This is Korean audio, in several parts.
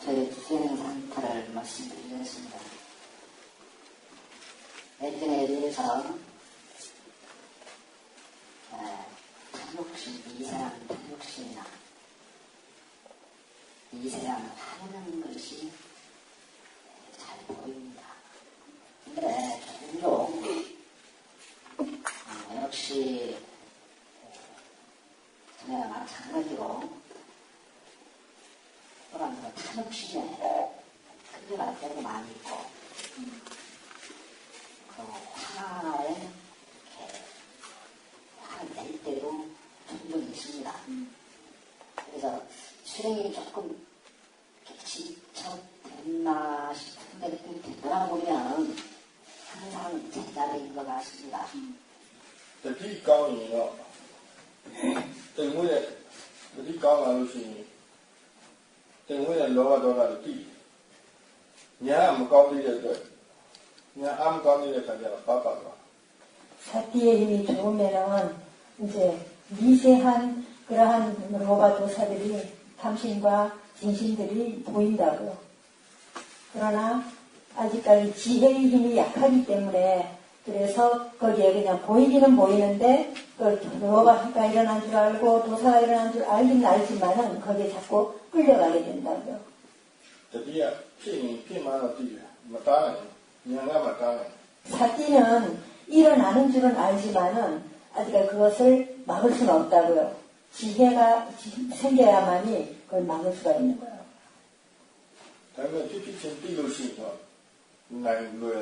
저희 수행 상태를 말씀드리겠습니다. 예전에 비해서 탐욕심, 미세한 탐욕심이나 미세한 화나는 것이 잘 보입니다. 근데 종종 역시 전에와 마찬가지로 또한 탐욕심에 끌려갈 때도 많이 있고 그리고 화를 낼 때도 종종 있습니다. 그래서 수행이 조금 지쳐됐나 싶은데 돌아보면 항상 제자리인 것 같습니다. တတိကောင်းရင်တော့တင်ငွေရဲ့တတိကောင်းလာလို့ရှိရင်တင်ငွေရဲ့လောဘဒေါသတွေတိညာမကောင်းသေးတဲ့အတွက်ညာအမကောင်းသေးတဲ့ခါကျတော့ပတ်သွား 사띠의 힘이 좋으면은 이제 미세한 그러한 로바 도사들이 탐심과 진심들이 보인다고요. 그러나 아직까지 지혜의 힘이 약하기 때문에 그래서 거기에 그냥 보이기는 보이는데 그 로바가 일어난 줄 알고 도사가 일어난 줄 알긴 알지만은 거기에 자꾸 끌려가게 된다고요. တတိယဖြစ်ရင်ဖြစ်မှတော့သိတယ်မတားနိုင်ညာကမတားနိုင် 사띠는 일어나는 줄은 알지만은 아직 그것을 막을 수는 없다고요. 지혜가 생겨야만이 그걸 막을 수가 있는 거예요. ဒါပေမဲ့ဖြစ်ဖြစ်ချင်းသိလို့ရှိရင်တော့နိုင်လွယ်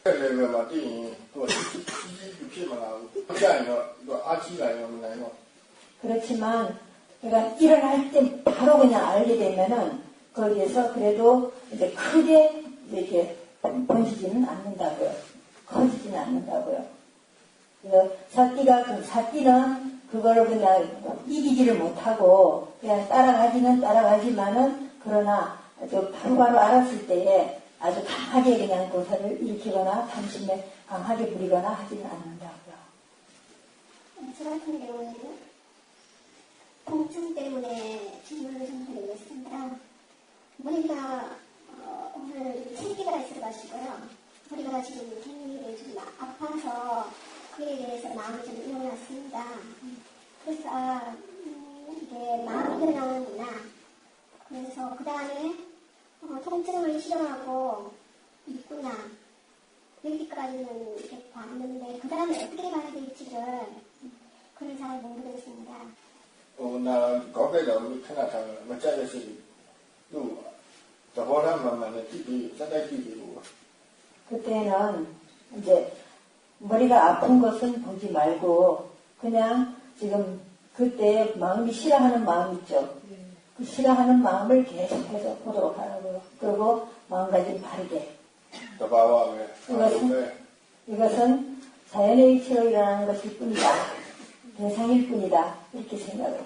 တဲ့ level မှာသိရင်သူကကြီးဖြစ်မလာဘူးကြာရင်တော့သူအားကြီးလာရင်မနိုင်တော့ 그렇지만 그러니까 일어날 때 바로 그냥 알게 되면은 거기에서 그래도 이제 크게 이렇게 번지지는 않는다고요. 커지지는 않는다고요. 그래서 사띠는 그거를 그냥 이기지를 못하고 그냥 따라가지만은 그러나 아주 바로바로 알았을 때에 아주 강하게 그냥 도사를 일으키거나 탐심에 강하게 부리거나 하지는 않는다고요. 저 같은 경우에는 통증 때문에 질문을 좀 드리겠습니다. 머리가 오늘 생기가 있어가지고요. 머리가 지금 굉장히 좀 아파서 그에 대해서 마음이 좀 일어났습니다. 그래서 이게 마음이 일어나는구나. 그래서 그 다음에 통증을 싫어하고 있구나. 여기까지는 이렇게 봤는데 그 다음에 어떻게 봐야 될지를 그걸 잘 모르겠습니다. နာကောက်ကြတော့ခဏထားမကြက်ရရှိသူသဘောထားမှန်မှန်နဲ့ကြည့်ပြီးစက်တိုက်ကြည့်ပြီးလို့ 그때는 이제 머리가 아픈 것은 보지 말고 그냥 지금 그때 마음이 싫어하는 마음 있죠. 그 싫어하는 마음을 계속해서 보도록 하라고요. 그리고 마음가짐 바르게. 이것은 자연의 이치로 일어나는 것일 뿐이다. 대상일 뿐이다. 이렇게 생각을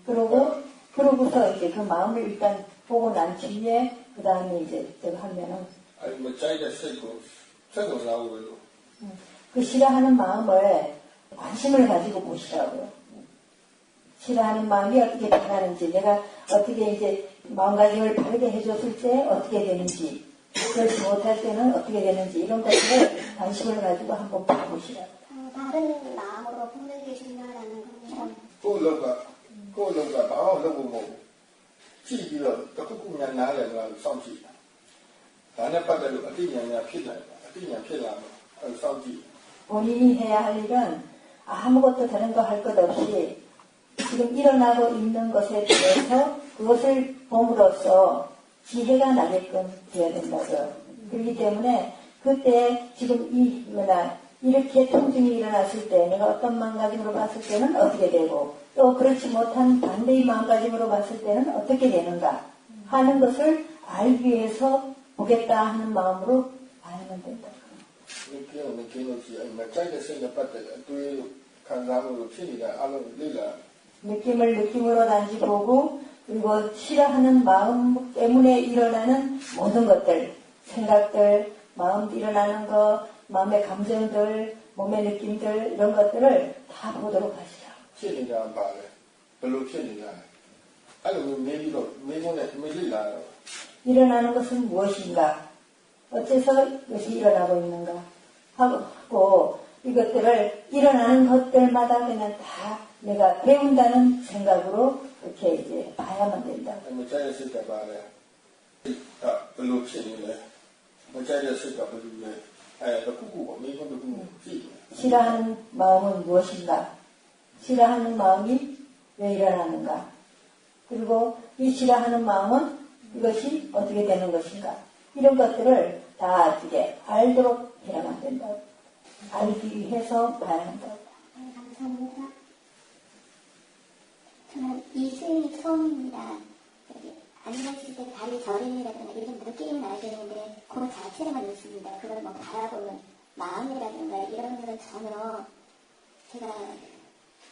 하시라고. 그러고서 이제 그 마음을 일단 보고 난 뒤에 그 다음에 이제 저거 하면은 그 싫어하는 마음을 관심을 가지고 보시라고요. 싫어하는 마음이 어떻게 변하는지, 내가 어떻게 이제 마음가짐을 바르게 해줬을 때 어떻게 되는지, 그렇지 못할 때는 어떻게 되는지, 이런 것들을 관심을 가지고 한번 봐보시라고요. 다른 마음으로 보는 게 중요하다는 겁니다. ကိုယ်လောကဘာမှလုပ်ဖို့မဟုတ်ဘူးကြည့်ပြီးတော့တစ်ခုခုများနားလည်လာလို့စောင့်ကြည့်ဒါနဲ့ပတ်သက်လို့အတိညာညာဖြစ်လာတယ်အတိညာဖြစ်လာတော့အဲစောင့်ကြည့် 본인이 해야 할 일은 아무것도 다른 거 할 것 없이 지금 일어나고 있는 것에 대해서 그것을 봄으로써 지혜가 나게끔 되어야 된다고요. 그렇기 때문에 그때 지금 이렇게 통증이 일어났을 때 내가 어떤 마음가짐으로 봤을 때는 어떻게 되고 또 그렇지 못한 반대의 마음가짐으로 봤을 때는 어떻게 되는가 하는 것을 알기 위해서 보겠다 하는 마음으로 봐야만 된다. 느낌을 느낌으로 단지 보고 그리고 싫어하는 마음 때문에 일어나는 모든 것들, 생각들, 마음 일어나는 것, 마음의 감정들, 몸의 느낌들 이런 것들을 다 보도록 하시라. အဲ့လိုမျိုးနေပြီးတော့မင်းတို့နဲ့မလိလာတော့ 일어나는 것은 무엇인가? 어째서 이것이 일어나고 있는가? 하고 이것들을 일어나는 것들마다 그냥 다 내가 배운다는 생각으로 이렇게 이제 봐야만 된다. မကြိုက်တဲ့စိတ်ကပါလေဒါဘယ်လိုဖြစ်နေလဲမကြိုက်တဲ့စိတ်ကဘယ်လိုလဲတခုခုပေါ့မင်းတို့တခုခုဖြစ်တယ် 싫어하는 마음은 무엇인가? 싫어하는 마음이 왜 일어나는가? 그리고 이 싫어하는 마음은 이것이 어떻게 되는 것인가? 이런 것들을 다 이제 알도록 해야만 된다. 알기 위해서 봐야 한다. 감사합니다. 저는 이 수행이 처음입니다. 여기 앉아있을 때 발이 저림이라든가 이런 느낌이 나야 되는데 그 자체만 있습니다. 그걸 뭐 바라보는 마음이라든가 이런 것은 전혀 제가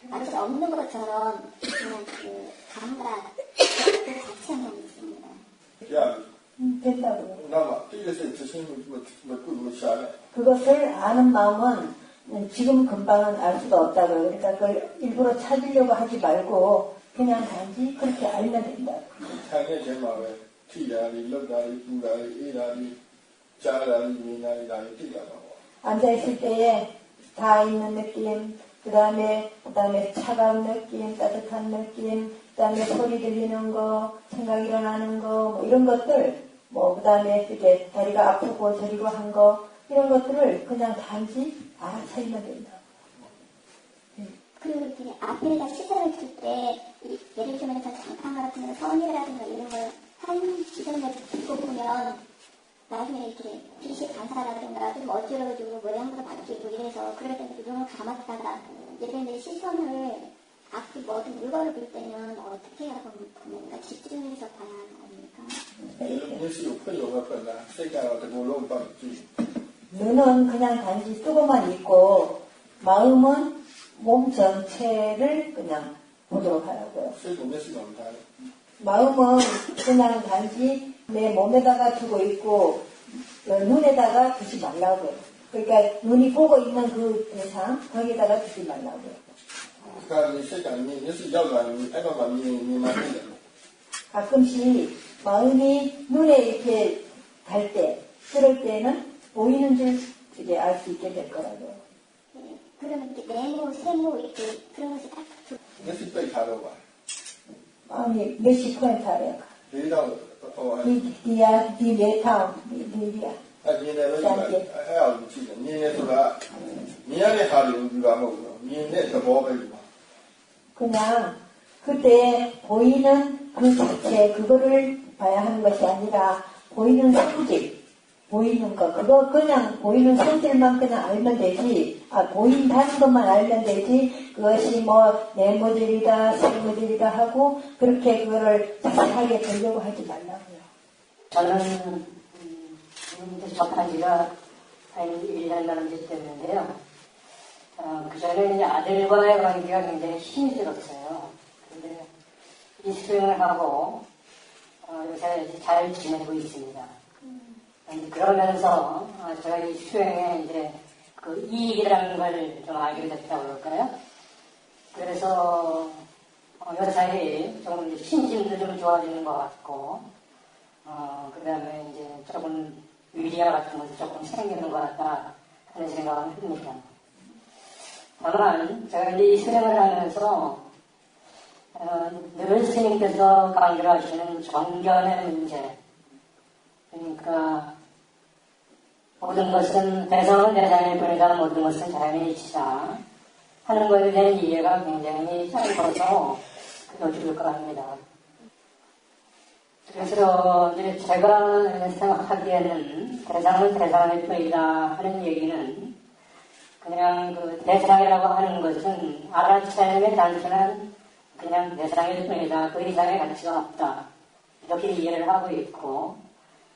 말할 수 없는 것처럼 그냥 그 감각 그 자체만 있습니다. 야 된다고요. 나만 띠에서 주신 뭐 샤네 그것을 아는 마음은 지금 금방은 알 수가 없다고요. 그러니까 그걸 일부러 찾으려고 하지 말고 그냥 단지 그렇게 알면 된다. 자기의 제마에 티라리 럭다리 뚱다리 이라리 짜라리 미나리 나리 티라리 앉아있을 때에 다 있는 느낌, 그 다음에 차가운 느낌, 따뜻한 느낌, 그 다음에 소리 들리는 거, 생각 일어나는 거, 뭐 이런 것들, 뭐, 그 다음에 이렇게 다리가 아프고 저리고 한 거, 이런 것들을 그냥 단지 알아차리면 된다. 그리고 이렇게 앞에다 시설을 줄 때, 예를 들면 장판 같은 거, 선이라든가 이런 걸 한 지점을 듣고 보면, 나중에 이렇게 빛이 반사라든가 좀 어지러워지고 모양도 바뀌고 이래서 그럴 때는 눈을 감았다가 예를 들면 시선을 앞에 모든 물건을 볼 때는 어떻게 하고 보니까 집중해서 봐야 하는 겁니까? 예수 풀려가 풀라 세가가 그걸로 빠지 눈은 그냥 단지 뜨고만 있고 마음은 몸 전체를 그냥 보도록 하라고요. 세고 메시가 없다 마음은 그냥 단지 내 몸에다가 두고 있고 눈에다가 두지 말라고요. 그러니까 눈이 보고 있는 그 대상 거기다가 두지 말라고요. 그러니까 세상이 예수ရောက်လာရင် အဲ့တော့မှ မြင်မှသိတယ် 가끔씩 마음이 눈에 이렇게 갈 때, 그럴 때는 보이는 줄 이제 알 수 있게 될 거라고요. 네, 그러면 이렇게 네모, 세모 이렇게 그런 것이 딱 예수 빼 가로 봐 마음이 몇십 포인트 아래요. 내가 디야, 디메타, 디야. မြင်တယ်လို့အဲ့အောင်ကြည့်တယ်မြင်တယ်ဆိုတာမြင်ရတဲ့ဟာတွေကိုယူတာမဟုတ်ဘူးမြင်တဲ့သဘောပဲယူပါ 그냥 그때 보이는 그 자체, 그거를 봐야 하는 것이 아니라 보이는 성질, 보이는 거, 그거 그냥 보이는 성질만 그냥 알면 되지, 보인다는 것만 알면 되지, 그것이 뭐 네모질이다, 세모질이다 하고 그렇게 그거를 자세하게 보려고 하지 말라고요. 저는 접한 지가 한 1년 넘게 됐는데요. 그 전에 이제 아들과의 관계가 굉장히 힘들었어요. 근데 이 수행을 하고 요새 잘 지내고 있습니다. 그러면서 제가 이 수행에 이제 그 이익이라는 걸 좀 알게 됐다고 그럴까요? 그래서 요사이 조금 이제 신심도 좀 좋아지는 것 같고, 그 다음에 이제 조금 위리와 같은 것도 조금 생기는 것 같다 하는 생각을 합니다. 다만 제가 이제 이 수행을 하면서 늘 스님께서 강조하시는 정견의 문제, 그러니까 모든 것은 대성은 대상일 뿐이다, 모든 것은 자연의 이치다 하는 것에 대한 이해가 굉장히 짧아서 요즘일 것 같습니다. 그래서 이제 제가 생각하기에는 대상은 대상일 뿐이다 하는 얘기는 그냥 그 대상이라고 하는 것은 알아차림의 단순한 그냥 대상일 뿐이다. 그 이상의 가치가 없다. 이렇게 이해를 하고 있고,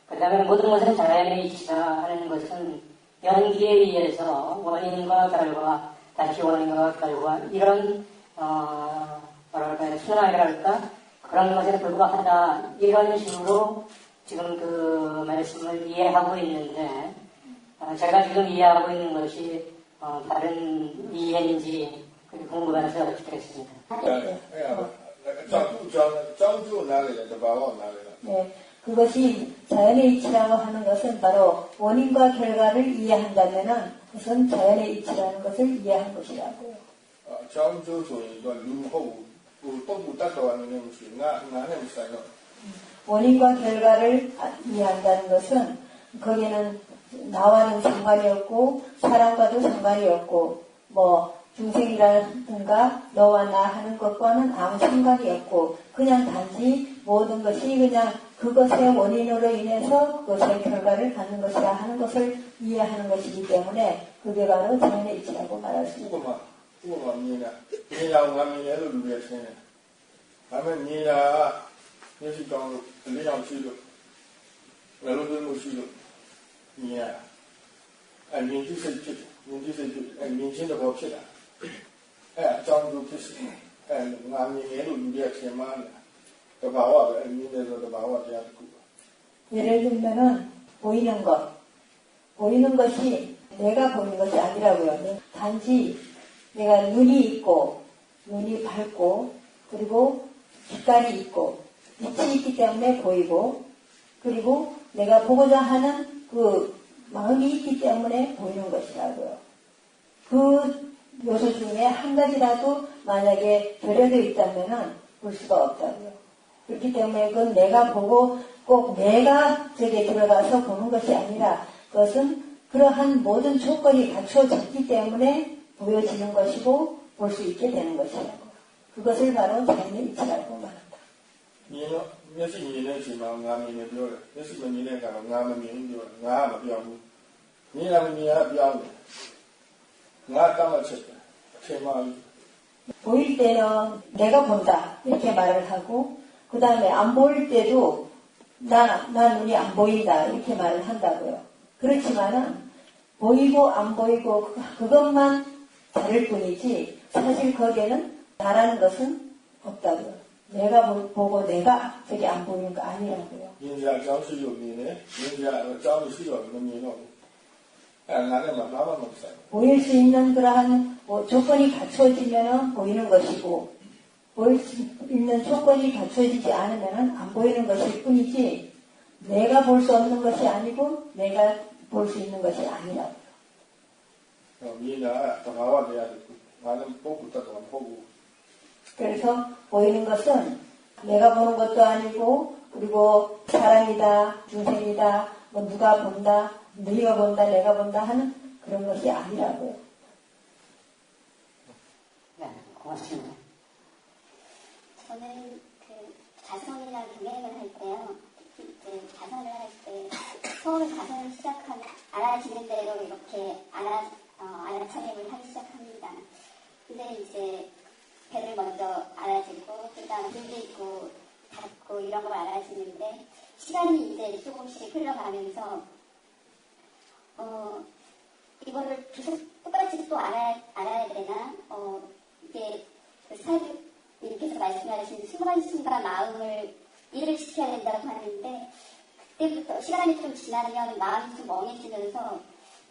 그 다음에 모든 것은 자연의 이치다 하는 것은 연기에 의해서 원인과 결과, 다시 원인과 결과, 이런, 뭐랄까요, 순환이랄까? 그런 것에 불과하다. 이런 식으로 지금 그 말씀을 이해하고 있는데, 제가 지금 이해하고 있는 것이 바른 이해인지 궁금해서 여쭙겠습니다. 짱주 나래가 더바와 나래가. 네, 그것이 자연의 이치라고 하는 것은 바로 원인과 결과를 이해한다면은 그것은 자연의 이치라는 것을 이해한 것이라고요. 짱주 소리가 루하고 또 따라가는 것이 나는 사이가. 원인과 결과를 이해한다는 것은 거기는 나와는 상관이 없고 사람과도 상관이 없고 뭐 중생이라든가 너와 나 하는 것과는 아무 상관이 없고 그냥 단지 모든 것이 그냥 그것의 원인으로 인해서 그것의 결과를 갖는 것이라 하는 것을 이해하는 것이기 때문에 그게 바로 자연의 이치라고 말할 수 있습니다. 우거마 니나하고 가면에도 누구야 생네. 가면 니나 예식장으로 들리장 시도 외로들무 시도 니야. 민주세주 민신의 법칙이다. 짱주 필수. 남녀애로 누구야 생만. 더바와 민에서 더바와 대하고. 예를 들면은 보이는 것이 내가 보이는 것이 아니라고요. 단지 내가 눈이 있고 눈이 밝고 그리고 빛깔이 있고 빛이 있기 때문에 보이고 그리고 내가 보고자 하는 그 마음이 있기 때문에 보이는 것이라고요. 그 요소 중에 한 가지라도 만약에 결여되어 있다면은 볼 수가 없다고요. 그렇기 때문에 그건 내가 보고 꼭 내가 저기에 들어가서 보는 것이 아니라 그것은 그러한 모든 조건이 갖추어졌기 때문에 보여지는 것이고 볼 수 있게 되는 것이라고. 그것을 바로 자연의 이치라고 말한다. 니는 몇시 니는 지만 남이네 벼래. 몇시면 니네 가면 남은 니는 벼래. 나만 벼무. 니는 니야 벼무. 나 까만 쳤다. 테마위. 보일 때는 내가 본다 이렇게 말을 하고 그 다음에 안 보일 때도 나 눈이 안 보인다 이렇게 말을 한다고요. 그렇지만은 보이고 안 보이고 그것만 다를 뿐이지 사실 거기에는 다라는 것은 없다고요. 내가 보고 내가 저기 안 보이는 거 아니라고요. 인자 짱수요 니네. 인자 짱수요 니네. 나는 나만 없어요. 보일 수 있는 그러한 조건이 갖추어지면은 보이는 것이고 보일 수 있는 조건이 갖추어지지 않으면은 안 보이는 것일 뿐이지 내가 볼 수 없는 것이 아니고 내가 볼 수 있는 것이 아니라고요. 니나 더바와 대하고 나는 보고 따도 안 보고. 그래서 보이는 것은 내가 보는 것도 아니고 그리고 사람이다, 중생이다, 뭐 누가 본다, 너희가 본다, 내가 본다 하는 그런 것이 아니라고요. 네, 고맙습니다. 저는 그 자성이랑 경행을 할 때요. 이제 자성을 할 때 처음에 자성을 시작하면 알아지는 대로 이렇게 알아차림을 하기 시작합니다. 근데 이제 배를 먼저 알아지고 그다음에 눈도 있고 닫고 이런 걸 알아지는데 시간이 이제 조금씩 흘러가면서 이거를 계속 똑같이 또 알아야 되나? 이게 사회님께서 말씀하신 순간순간 마음을 일을 시켜야 된다고 하는데 그때부터 시간이 좀 지나면 마음이 좀 멍해지면서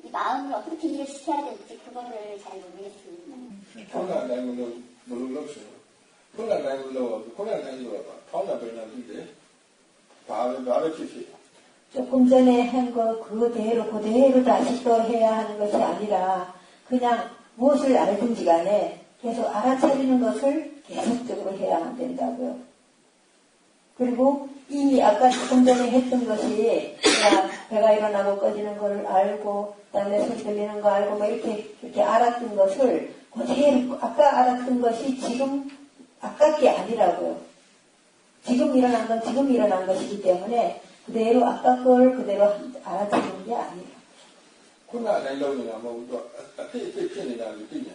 이 마음을 어떻게 일을 시켜야 될지 그거를 잘 모르겠습니다. 코로나 다니면서 모르겠어요. 코로나 다니면서 코로나 다니면서 코로나 다니는데 말을 주시. 조금 전에 한 거 그대로 다시 또 해야 하는 것이 아니라 그냥 무엇을 알든지 간에 계속 알아차리는 것을 계속적으로 해야만 된다고요. 그리고 이미 아까 조금 전에 했던 것이 배가 일어나고 꺼지는 걸 알고 그다음에 손 들리는 거 알고 뭐 이렇게 알았던 것을 그대로 아까 알았던 것이 지금 아깝게 아니라고요. 지금 일어난 건 지금 일어난 것이기 때문에 그대로 아까 걸 그대로 알아차리는 게 아니에요. 코로나 다니려면 뭐 피해내냐는 뜻이냐.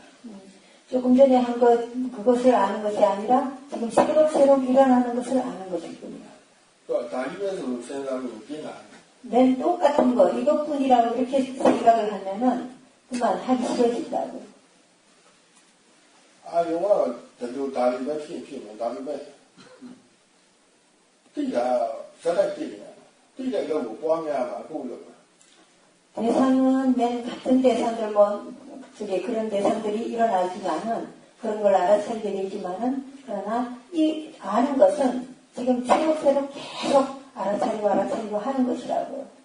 조금 전에 한 것 그것을 아는 것이 아니라 지금 새록새록 일어나는 것을 아는 것일 뿐이에요. 또 다니면서 생각하면 비나. 맨 똑같은 거 이것뿐이라고 이렇게 생각을 하면은 그만 하기 싫어진다고. 영화가 저도 다리가 피면 다리가 뛰가 저다 뛰냐. 뛰가 너무 꽝이야만 보려고. 대상은 맨 같은 대상들 그런 대상들이 일어나지만은 그런 걸 알아차리게 되지만은, 그러나 이 아는 것은 지금 새록새록 계속 알아차리고 하는 것이라고요.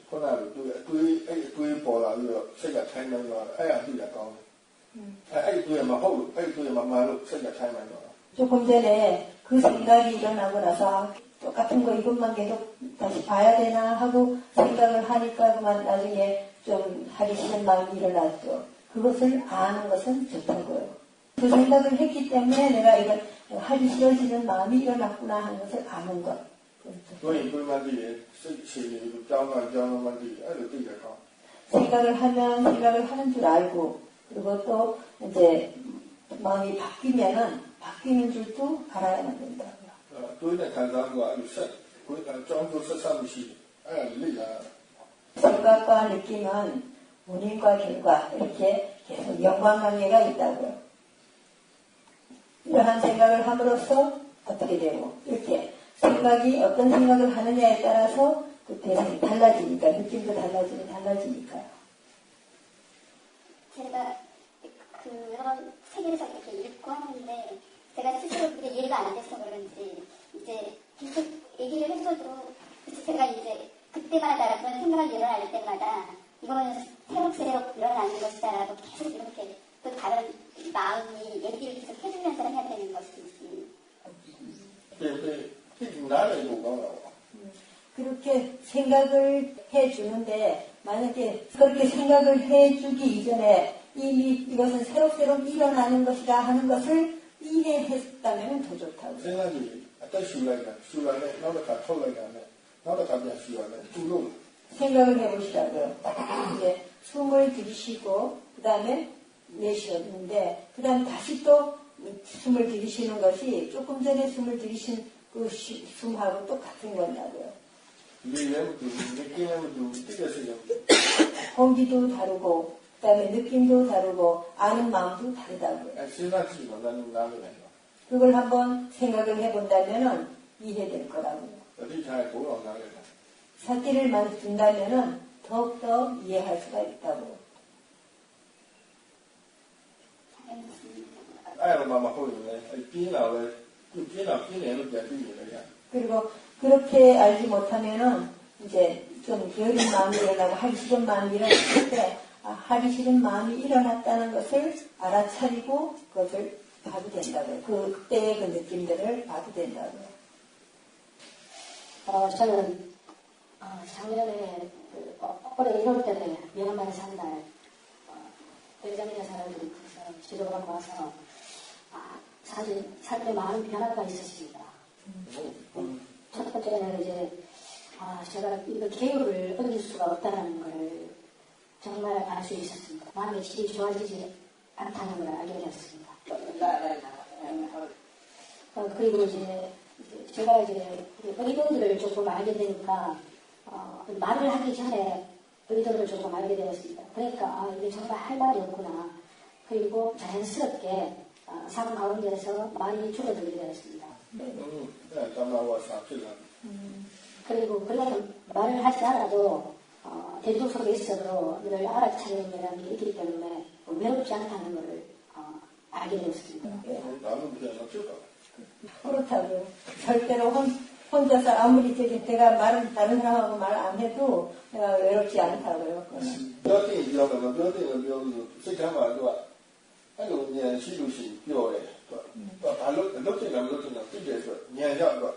ခုနကတွေးပေါ်လာပြီးတော့စိတ်ကထိုင်နေတော့အဲ့ဒါသိတာကောင်းတယ်အဲ့တွေးမဟုတ်လို့အဲ့တွေးမမှန်လို့စိတ်ကထိုင်နေတော့ 조금 전에 그 생각이 일어나고 나서 똑같은 거 이것만 계속 다시 봐야 되나 하고 생각을 하니까 그만 나중에 좀 하기 싫은 마음이 일어났죠. 그것을 아는 것은 좋다고요. 그 생각을 했기 때문에 내가 이걸 하기 싫어지는 마음이 일어났구나 하는 것을 아는 것. 所以တွေးမှသိတယ်စိတ်အခြေအနေကိုကြောင်းမှသိတယ်အဲ့လိုသိတယ်ကောင်း 생각을 하면 생각을 하는 줄 알고 그리고 또 이제 마음이 바뀌면은 바뀌는 줄도 알아야만 된다고요. တွေးတဲ့ခံစားမှုကအဲ့လိုဆက်ကိုယ်ကကြောင်းကျဆက်ဆက်မရှိအဲ့ဒါလေ့လာ 생각과 느낌은 원인과 결과 이렇게 계속 연관관계가 있다고요. 이러한 생각을 함으로써 어떻게 되고 이렇게 생각이 어떤 생각을 하느냐에 따라서 그 대상이 달라지니까 느낌도 달라지니까요. 제가 그런 세계에서 이렇게 읽고 하는데 제가 스스로 그게 이해가 안 돼서 그런지 이제 계속 얘기를 해줘도 제가 이제 그때마다 그런 생각이 일어날 때마다 이거는 새록새록 일어나는 것이다라고 계속 이렇게 또 다른 마음이 얘기를 계속 해주면서 해야 되는 것인지. 나를 보고 그렇게 생각을 해주는데 만약에 그렇게 생각을 해주기 이전에 이미 이것은 새록새록 일어나는 것이다 하는 것을 이해했다면 더 좋다고. 생각이 아까 슈라네 나도 털라가네 나도 갑자기 슈라네 두루 생각을 해보시라고요. 이제 숨을 들이쉬고 그 다음에 내쉬었는데 그 다음 다시 또 숨을 들이쉬는 것이 조금 전에 숨을 들이쉰 그 숨하고 똑같은 거냐고요. 느낌은 뜨겠어요. 공기도 다르고 그 다음에 느낌도 다르고 아는 마음도 다르다고요. 생각지만 나는 그걸 한번 생각을 해본다면 이해될 거라고요. 어디 잘 보러 나가요. 사티를 많이 둔다면 더욱더 이해할 수가 있다고요. 아이로마마 호요네. 비나왜 비나로 비내야. 그리고 그렇게 알지 못하면은 이제 좀 게으른 마음이 일어나고 하기 싫은 마음이 일어났을 때 하기 싫은 마음이 일어났다는 것을 알아차리고 그것을 봐도 된다고요. 그때의 그 느낌들을 봐도 된다고요. 저는 작년에 올해 1월 달에 명함만 산 날 대장이나 사람들이 지도하고 와서 사실 삶에 많은 변화가 있었습니다. 첫 번째는 이제 제가 이거 계율을 얻을 수가 없다는 걸 정말 알 수 있었습니다. 마음의 질이 좋아지지 않다는 걸 알게 되었습니다. 그리고 이제 제가 이제 의도들을 조금 알게 되니까 말을 하기 전에 의도를 조금 알게 되었습니다. 그러니까 이게 정말 할 말이 없구나. 그리고 자연스럽게 삶 가운데서 말이 줄어들게 되었습니다. 그리고 그렇게 말을 하지 않아도 대중 속에 있어도 늘 알아차리는 이라는 게 있기 때문에 외롭지 않다는 것을 알게 되었습니다. 나는 그냥 어쩔까? 그렇다고요. 절대로 혼자서 아무리 내가 말은 다른 사람하고 말 안 해도 내가 외롭지 않다고요. 뼈대기ပြောလို့စိတ်ထဲမှာသူကအဲ့လိုဉာဏ်ရှိလို့ရှိရင်ပြောတယ်သူကဘာလို့လုပ်ချင်တာသိတယ်ဆိုဉာဏ်ရောက်တော့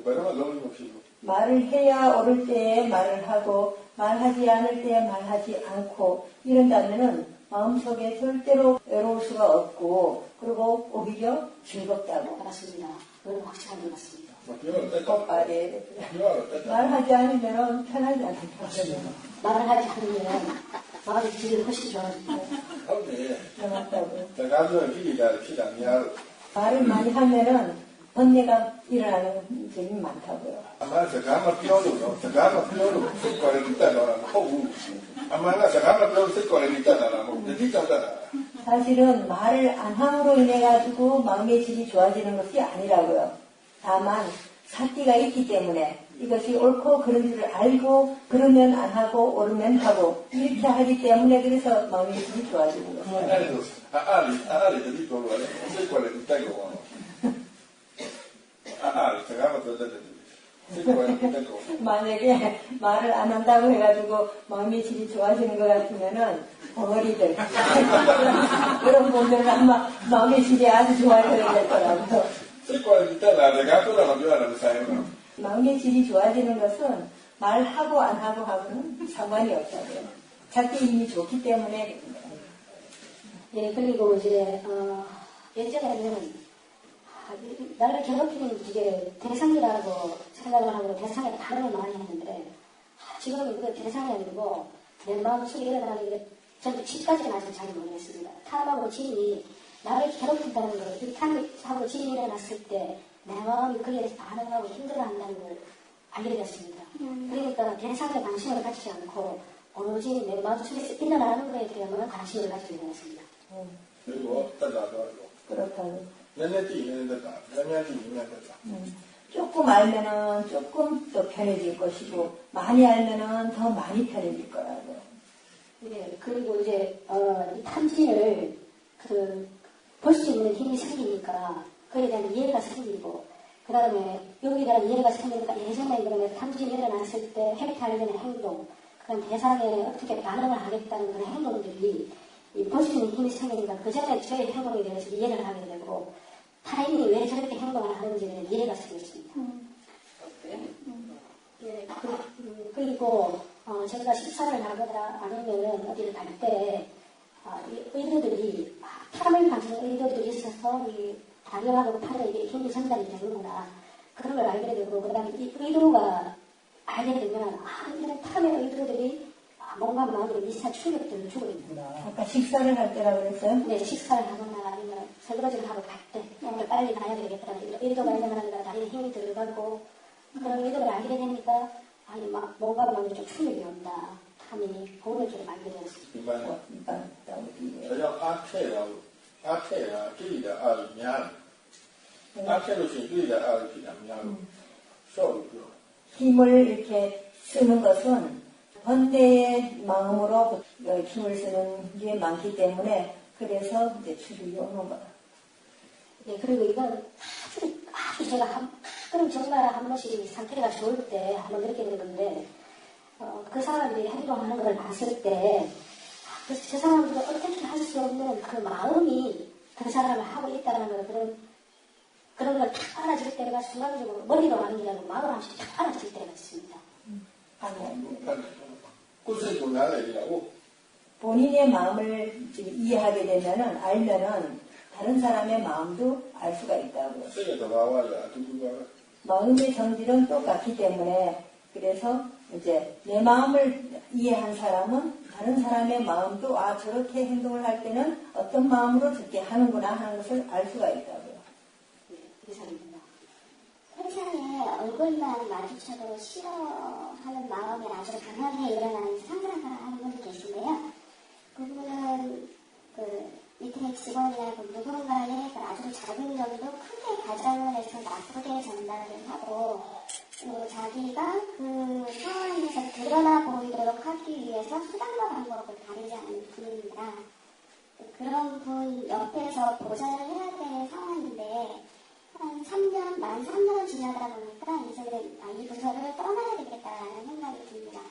ဘယ်တော့မှလုံးဝမဖြစ်ဘူး 말을 해야 옳을 때에 말을 하고 말하지 않을 때에 말하지 않고 이런다면은 마음속에 절대로 외로울 수가 없고 그리고 오히려 즐겁다고. 맞습니다. 그건 확실한 것 같습니다. 말하지 않으면 편하지 않다고. 말을 하지 않으면 마음이 질이 훨씬 좋아집니다. 맞다고요. 말을 많이 하면은 번뇌가 일어나는 점이 많다고요. 아마 잠깐만 피어도 색깔을 있다더라 뭐 아마 잠깐만 피어도 색깔을 있다더라 뭐 사실은 말을 안 함으로 인해 가지고 마음의 질이 좋아지는 것이 아니라고요. 다만 사티가 있기 때문에 이것이 옳고 그런 줄을 알고 그러면 안 하고 옳으면 하고 이렇게 하기 때문에 그래서 마음이 좋아지는 거예요. 아아리 저기 보고 와요. 세과를 그때고 와. 제가 한번 더 듣는데 세과를 그때고. 만약에 말을 안 한다고 해가지고 마음의 질이 좋아지는 것 같으면은 벙어리들 그런 분들은 아마 마음의 질이 아주 좋아져야 될 거라고요. 세과를 그때나 내가 또라고 좋아하는 사람은 마음의 질이 좋아지는 것은 말하고 안 하고는 상관이 없다고요. 자기 힘이 좋기 때문에. 예, 그리고 이제, 예전에는 나를 괴롭히는 이게 대상이라고 생각을 하고 대상에 반응을 많이 했는데, 지금은 그 대상이 아니고 내 마음속에 일어나는 게 전부 질까지는 아직 잘 모르겠습니다. 탐하고 진이 나를 괴롭힌다는 걸, 이 탐하고 진이 일어났을 때 내 마음이 거기에 대해서 반응하고 힘들어한다는 걸 알게 됐습니다. 그러니까 대상에 관심을 갖지 않고 오로지 내 마음속에서 일어나는 거에 대한 관심을 가지게 되었습니다. 그리고 따라가고 그렇다고. 몇년이 조금 알면은 조금 더 편해질 것이고 많이 알면은 더 많이 편해질 거라고요. 네, 그리고 이제 이 탐진을 볼 수 있는 힘이 생기니까 그에 대한 이해가 생기고 그 다음에 여기에 대한 이해가 생기니까 예전에 그러면 탐진이 일어났을 때 회피하려는 행동 그런 대상에 어떻게 반응을 하겠다는 그런 행동들이 볼 수 있는 힘이 생기니까 그 전에 저의 행동에 대해서 이해를 하게 되고 타인이 왜 저렇게 행동을 하는지는 이해가 생겼습니다. 예, 그리고 제가 식사를 하거나 아니면 어디를 갈 때 의도들이 탐을 가지는 의도들이 있어서 이 다리하고 팔에 이게 힘이 전달이 되는구나 그런 걸 알게 되고 그 다음에 이 의도가 알게 되면 이런 탐의 의도들이 뭔가 마음으로 이상한 충격들을 주고 있구나. 아까 식사를 할 때라고 그랬어요? 네, 식사를 하거나 아니면 설거지를 하고 갈 때 빨리 가야 되겠다는 의도가 일어나니까 다리에 힘이 들어가고 그런 의도를 알게 되니까 아니 뭔가 마음에 좀 충격이 온다. 탐이 그걸 좀 알게 되었습니다. 그냥 아태라 끼리다 아주 များ아태로시 끼리다 아주 များ쇼로 힘을 이렇게 쓰는 것은 번뇌의 마음으로 힘을 쓰는 게 많기 때문에 그래서 이제 출입이 오는 거야. 네, 그리고 이건 아주 제가 그럼 정말 한 번씩 상태가 좋을 때 한번 느끼게 되는 건데 그 사람들이 행동하는 걸 봤을 때 저 사람들은 어떻게 할 수 없는 그 마음이 그 사람을 하고 있다는 그런 걸 탁 알아질 때가 순간적으로 머리로 하는 게 아니고 마음으로 하면서 탁 알아질 때가 있습니다. 꾸준히 나라이라고 본인의 마음을 이해하게 되면은 알면은 다른 사람의 마음도 알 수가 있다고요. 세게 더 나와야 누구가 마음의 성질은 똑같기 때문에 그래서 이제 내 마음을 이해한 사람은 다른 사람의 마음도 저렇게 행동을 할 때는 어떤 마음으로 저렇게 하는구나 하는 것을 알 수가 있다고요. 네, 이상입니다. 세상에 얼굴만 마주쳐도 싫어하는 마음이 아주 강하게 일어나는 상상을 하는 분이 계신데요. 그분은 밑에 직원이나 누군가의 아주 작은 점도 크게 가정을 해서 나쁘게 전달을 하고 자기가 그 상황에서 드러나 보이도록 하기 위해서 수단과 방법을 가리지 않는 분입니다. 그런 분 옆에서 보좌를 해야 될 상황인데 한 3년, 만 3년을 지나다 보니까 이제는 이 부서를 떠나야 되겠다는 생각이 듭니다.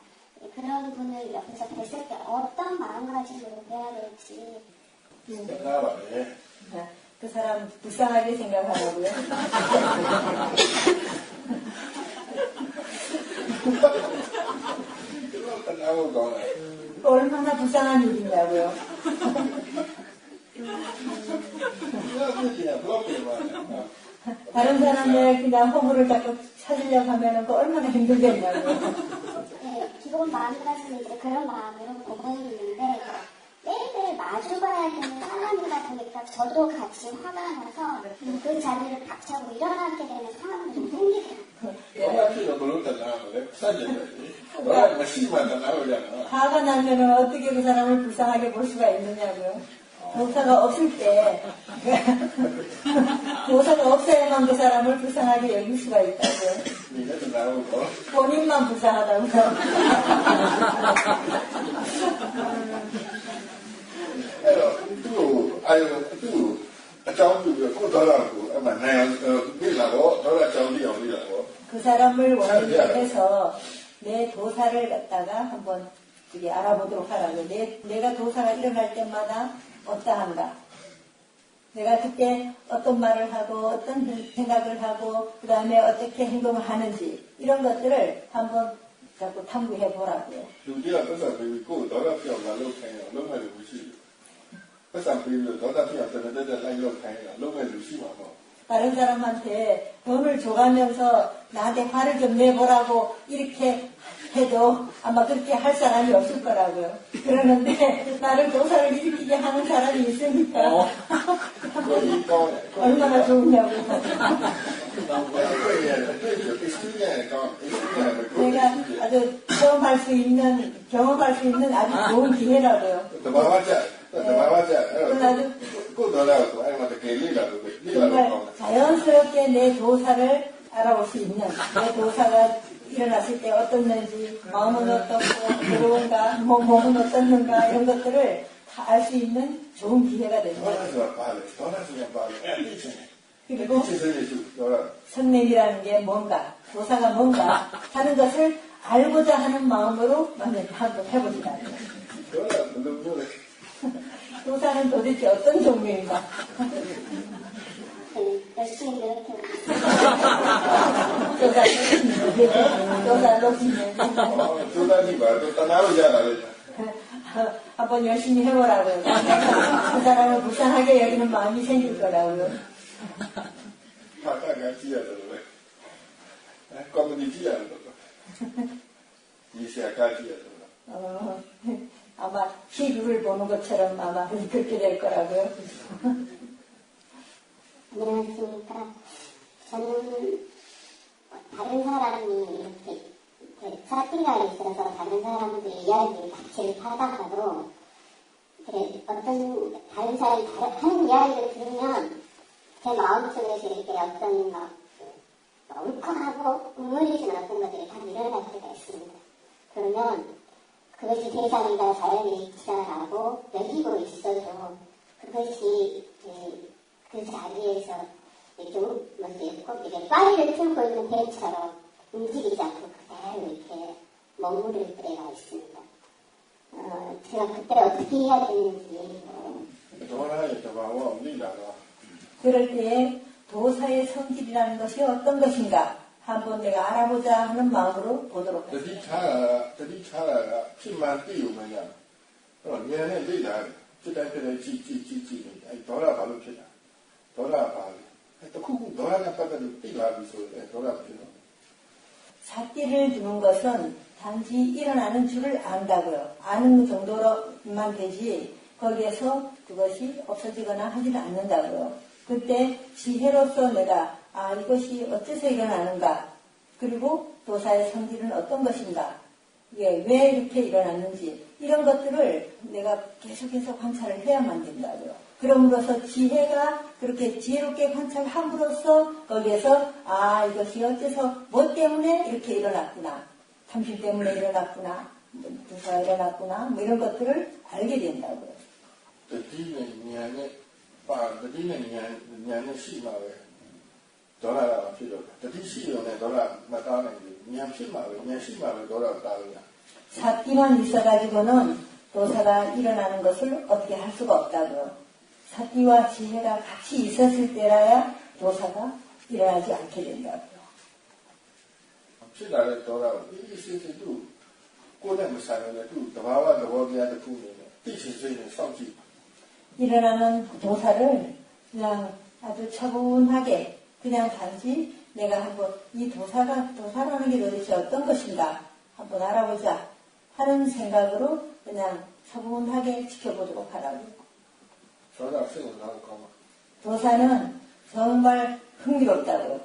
그런 분을 옆에서 뵀을 때 어떤 마음가짐으로 해야 될지 나와네. 그 사람 불쌍하게 생각하라고요. 얼마나 불쌍한 일이냐고요. 다른 사람의 그냥 허물을 자꾸 찾으려고 하면 그 얼마나 힘들겠냐고요. 네, 기본 마음가짐이 이제 그런 마음으로 보고 있는데 매일매일 마주봐야 되는 상황이다 보니까 저도 같이 화가 나서 그 자리를 박차고 일어나게 되는 상황이 좀 생기더라고요. 화가 나면 어떻게 그 사람을 불쌍하게 볼 수가 있느냐고요. 도사가 없을 때 도사가 없어야만 그 사람을 불쌍하게 여길 수가 있다고요. 니네도 나오고. 본인만 불쌍하다고요.အဲ့တော့သူ့ကိုအာယုံသူ့ကိုအကြောင်းပြုပြီးကိုဒေါ်လာကိုအမှန်နိုင်အောင်ပြီးလာတော့ဒေါ်လာအကြောင်းပြအောင်ပြီးလာတော့ 그 사람을 원인으로 해서 내 도사를 갖다가 한번 이게 알아보도록 하라고요. 내가 도사가 일어날 때마다 어떠한가. 내가 그때 어떤 말을 하고 어떤 생각을 하고 그 다음에 어떻게 행동을 하는지 이런 것들을 한번 자꾸 탐구해 보라고요. လူကြီးကပတ်စံပြီးကိုဒေါ်လာပြောင်းလာလို့ခိုင်းအောင်လုပ်မဲ့လူမရှိဘူးပတ်စံပြီးတော့ဒေါ်လာပြောင်းတဲ့တဲ့လိုက်လို့ခိုင်းအောင်လုပ်မဲ့လူရှိမှာပေါ့ 다른 사람한테 돈을 줘가면서 나한테 화를 좀 내보라고 이렇게 해도 아마 그렇게 할 사람이 없을 거라고요. 그러는데 나를 도사를 일으키게 하는 사람이 있으니까 얼마나 좋으냐고. 내가 아주 경험할 수 있는 아주 좋은 기회라고요. 정말 자연스럽게 내 도사를 알아볼 수 있는, 내 도사가 일어났을 때 어떻는지, 마음은 어떻고, 괴로운가, 몸은 어떻는가, 이런 것들을 다 알 수 있는 좋은 기회가 됩니다. 그리고 선명이라는 게 뭔가, 도사가 뭔가 하는 것을 알고자 하는 마음으로 한번 해보시라. 도사는 도대체 어떤 종류인가? 열심히 노력해요. 도사 놓치면 한번 열심히 해보라고요. 그 사람을 불쌍하게 여기는 마음이 생길 거라고요. 아마 TV를 보는 것처럼 아마 그렇게 될 거라고요. 안녕하십니까. 저는 다른 사람이 이렇게 사투리가 있어서 다른 사람들의 이야기를 같이 하다가도 어떤 다른 사람이 하는 이야기를 들으면 제 마음속에서 이렇게 어떤 울컥하고 응어리지는 어떤 것들이 다 일어날 때가 있습니다. 그러면 그것이 세상이다 자연의 이치라고 여기고 있어도 그것이 그 자리에서 이렇게 꼭 이렇게 파리를 틀고 있는 배처럼 움직이지 않고 그대로 이렇게 머무를 때가 있습니다. 제가 그때 어떻게 해야 되는지. 그럴 때에 도사의 성질이라는 것이 어떤 것인가 한번 내가 알아보자 하는 마음으로 보도록 하겠습니다. 잣띠를 두는 것은 단지 일어나는 줄을 안다고요. 아는 정도로만 되지 거기에서 그것이 없어지거나 하지는 않는다고요. 그때 지혜로서 내가 이것이 어째서 일어나는가 그리고 도사의 성질은 어떤 것인가 이게 왜 이렇게 일어났는지 이런 것들을 내가 계속해서 관찰을 해야만 된다고요. 그럼으로써 지혜가 그렇게 지혜롭게 관찰함으로써 거기에서 이것이 어째서 뭐 때문에 이렇게 일어났구나 탐심 때문에 일어났구나 도사가 일어났구나 뭐 이런 것들을 알게 된다고요. 사띠만 있어가지고는 도사가 일어나는 것을 어떻게 할 수가 없다고요. 사띠와 지혜가 같이 있었을 때라야 도사가 일어나지 않게 된다고요. 일어나는 도사를 그냥 아주 차분하게 그냥 단지 내가 한번 이 도사라는 게 도대체 어떤 것인가 한번 알아보자 하는 생각으로 그냥 차분하게 지켜보도록 하라고. 도사는 정말 흥미롭다고요.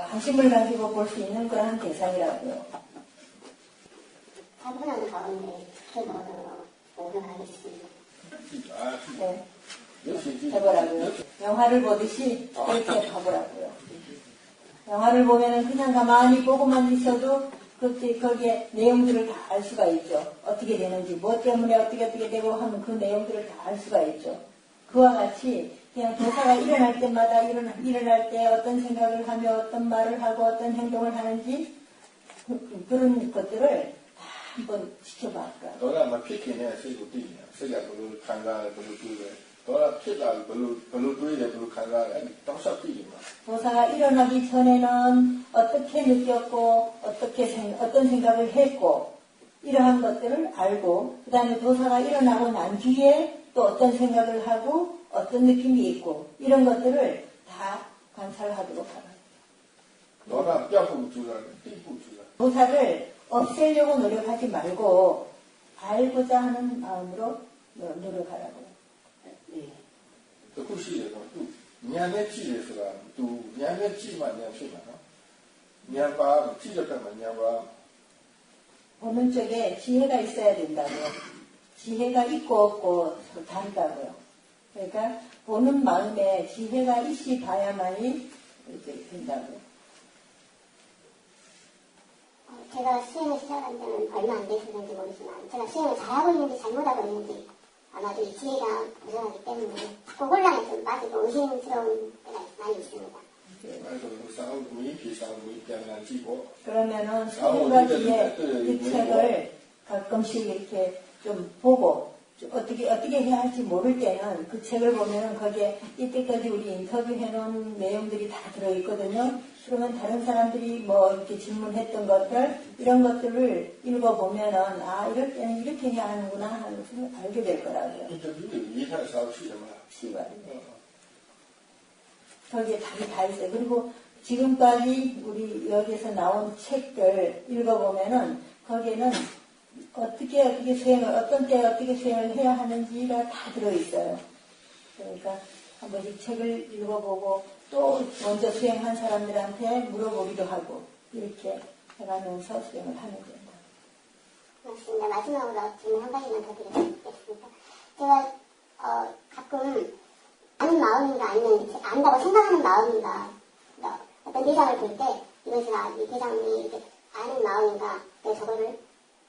관심을 가지고 볼 수 있는 그러한 대상이라고요. 차분한 가운데 지켜보도록 오픈하겠습니다. 네. 역시 해보라고요. 영화를 보듯이 그렇게 가보라고요. 영화를 보면은 그냥 가만히 보고만 있어도 거기에 내용들을 다 알 수가 있죠. 어떻게 되는지, 뭐 때문에 어떻게 되고 하면 그 내용들을 다 알 수가 있죠. 그와 같이 그냥 도사가 일어날 때마다 일어날 때 어떤 생각을 하며 어떤 말을 하고 어떤 행동을 하는지 그런 것들을 다 한번 지켜봤다. 너가 피키네, 세고 뛰냐. 세가 별로 간간을 별로 뛰래. 너가 피가 별로 뛰래, 별로 간간을 떡사 뛰기만. 도사가 일어나기 전에는 어떻게 느꼈고 어떤 생각을 했고 이러한 것들을 알고 그 다음에 도사가 일어나고 난 뒤에 또 어떤 생각을 하고 어떤 느낌이 있고 이런 것들을 다 관찰하도록 하라. 너가 뼈부분 주라, 띠부 주라. 도사를 없애려고 노력하지 말고 알고자 하는 마음으로 노력하라고요. 예. 그 구시에서 또 냐네 찌에서가 또 냐네 찌만 냐피만 냐바 찌적하면 냐바 보는 쪽에 지혜가 있어야 된다고요. 지혜가 있고 없고 다르다고요. 그러니까 보는 마음에 지혜가 있이 봐야만이 이렇게 된다고요. 제가 수행을 시작한 지는 얼마 안 돼서 그런지 모르지만 제가 수행을 잘하고 있는지 잘못하고 있는지 아마도 이 지혜가 부족하기 때문에 자꾸 혼란에 좀 빠지고 의심스러운 때가 많이 있습니다. 그러면은 수행과 지혜 이 책을 가끔씩 이렇게 좀 보고 어떻게 해야 할지 모를 때는 그 책을 보면은 거기에 이때까지 우리 인터뷰해 놓은 내용들이 다 들어있거든요. 그러면 다른 사람들이 뭐 이렇게 질문했던 것들 이런 것들을 읽어보면은 아 이럴 때는 이렇게 해야 하는구나 하는 것을 알게 될 거라고요. 거기에 답이 다 있어요. 그리고 지금까지 우리 여기에서 나온 책들 읽어보면은 거기에는 어떻게 수행을, 어떤 때 어떻게 수행을 해야 하는지가 다 들어있어요. 그러니까 한 번씩 책을 읽어보고 또 먼저 수행한 사람들한테 물어보기도 하고 이렇게 해가면서 수행을 하는 겁니다. 맞습니다. 마지막으로 질문 한 가지만 더 드리겠습니다. 제가 가끔 아는 마음인가 아니면 안다고 생각하는 마음인가 어떤 대상을 볼 때 이것이 이 대상이 이렇게 아는 마음인가 저거를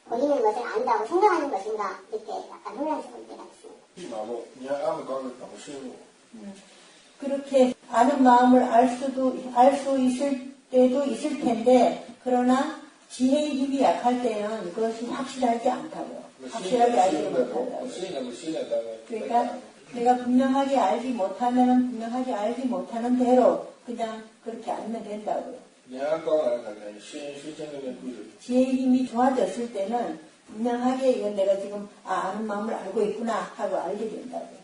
보이는 것을 안다고 생각하는 것인가 이렇게 약간 혼란스러울 때가 있습니다. 그렇게 아는 마음을 알 수 있을 때도 있을 텐데 그러나 지혜의 힘이 약할 때는 그것이 확실하지 않다고요. 확실하게 알지 못한다고요. 그러니까 내가 분명하게 알지 못하면 분명하게 알지 못하는 대로 그냥 그렇게 알면 된다고요. 지혜의 힘이 좋아졌을 때는 분명하게 이건 내가 지금 아는 마음을 알고 있구나 하고 알게 된다고요.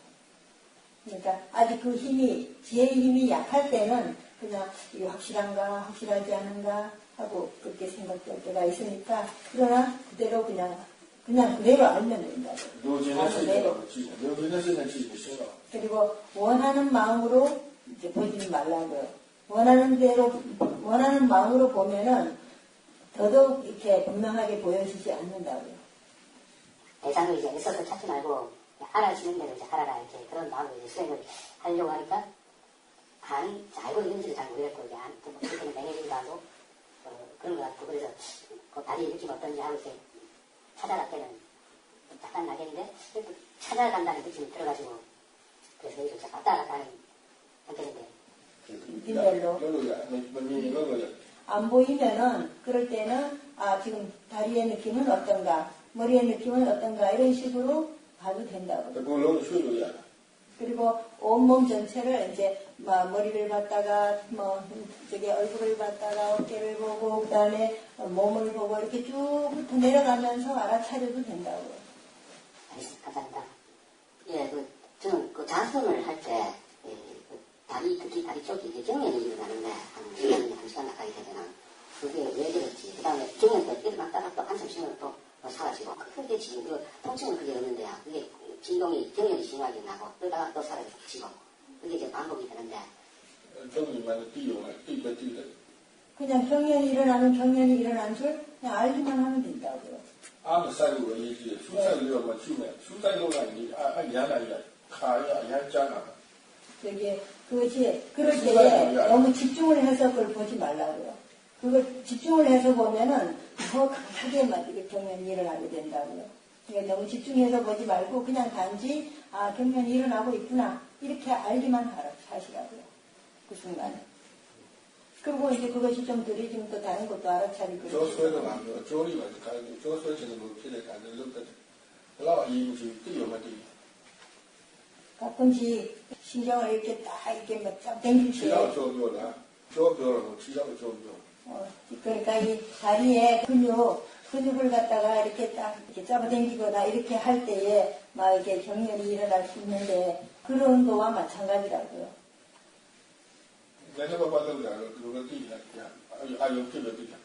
그러니까 아직 그 힘이 지혜의 힘이 약할 때는 그냥 이게 확실한가 확실하지 않은가 하고 그렇게 생각될 때가 있으니까 그러나 그대로 그냥 그대로 알면 된다고요. 그리고 원하는 마음으로 이제 보지는 말라고요. 원하는 마음으로 보면은 더더욱 이렇게 분명하게 보여지지 않는다고요. 대상을 이제 있어서 찾지 말고 알아지는 대로 이제 알아라 이렇게 그런 마음으로 이제 수행을 하려고 하니까 알고 있는지도 잘 모르겠고 이제 그때는 맹해진다 하고 그런 것 같고 그래서 그 다리 느낌 어떤지 하고 이제 찾아갈 때는 약간 나겠는데 찾아간다는 느낌이 들어가지고 그래서 이렇게 왔다 갔다 하는 형태인데 느낌별로 안 보이면은 그럴 때는 지금 다리의 느낌은 어떤가 머리의 느낌은 어떤가 이런 식으로 봐도 된다고. 그리고 온몸 전체를 이제 머리를 봤다가 얼굴을 봤다가 어깨를 보고 그다음에 몸을 보고 이렇게 쭉부터 내려가면서 알아차려도 된다고. 알겠습니다. 감사합니다. 예, 저는 자수를 할 때 특히 다리 쪽이 이제 경련이 일어나는데 한 1시간 가까이 되잖아. 그게 왜 그렇지? 그 다음에 경련 때 이렇게 막다가 또 한참 쉬면 또 사라지고 그게 지금 통증은 그게 없는데요. 그게 경련이 심하게 나고 그러다가 또 사라지고 그게 이제 반복이 되는데 그냥 경련이 일어난 줄 그냥 알기만 하면 된다고요. 가야 얇잖아. 그것이 그럴 때에 너무 집중을 해서 그걸 보지 말라고요. 그걸 집중을 해서 보면은 더 강하게만 이렇게 경련이 일어나게 된다고요. 그러니까 너무 집중해서 보지 말고 그냥 단지 경련이 일어나고 있구나 이렇게 알기만 하시라고요. 그 순간에. 그리고 이제 그것이 좀 들이지면 또 다른 것도 알아차리고. 조수에도 남겨 조리가 가지고 조수에서는 뭐 필요해 가지고 이렇게 그러나 이무지 뛰어만 뛰. 가끔씩 신경을 이렇게 딱 이렇게 쫙 당길 때. 지나고 조교라 조교라고 지나고 조교. 그러니까 이 다리에 근육을 갖다가 이렇게 딱 이렇게 잡아당기거나 이렇게 할 때에 막 이렇게 경련이 일어날 수 있는데 그런 거와 마찬가지라고요. 내가 봐도 그런 뛰냐. 이렇게 몇 뛰냐.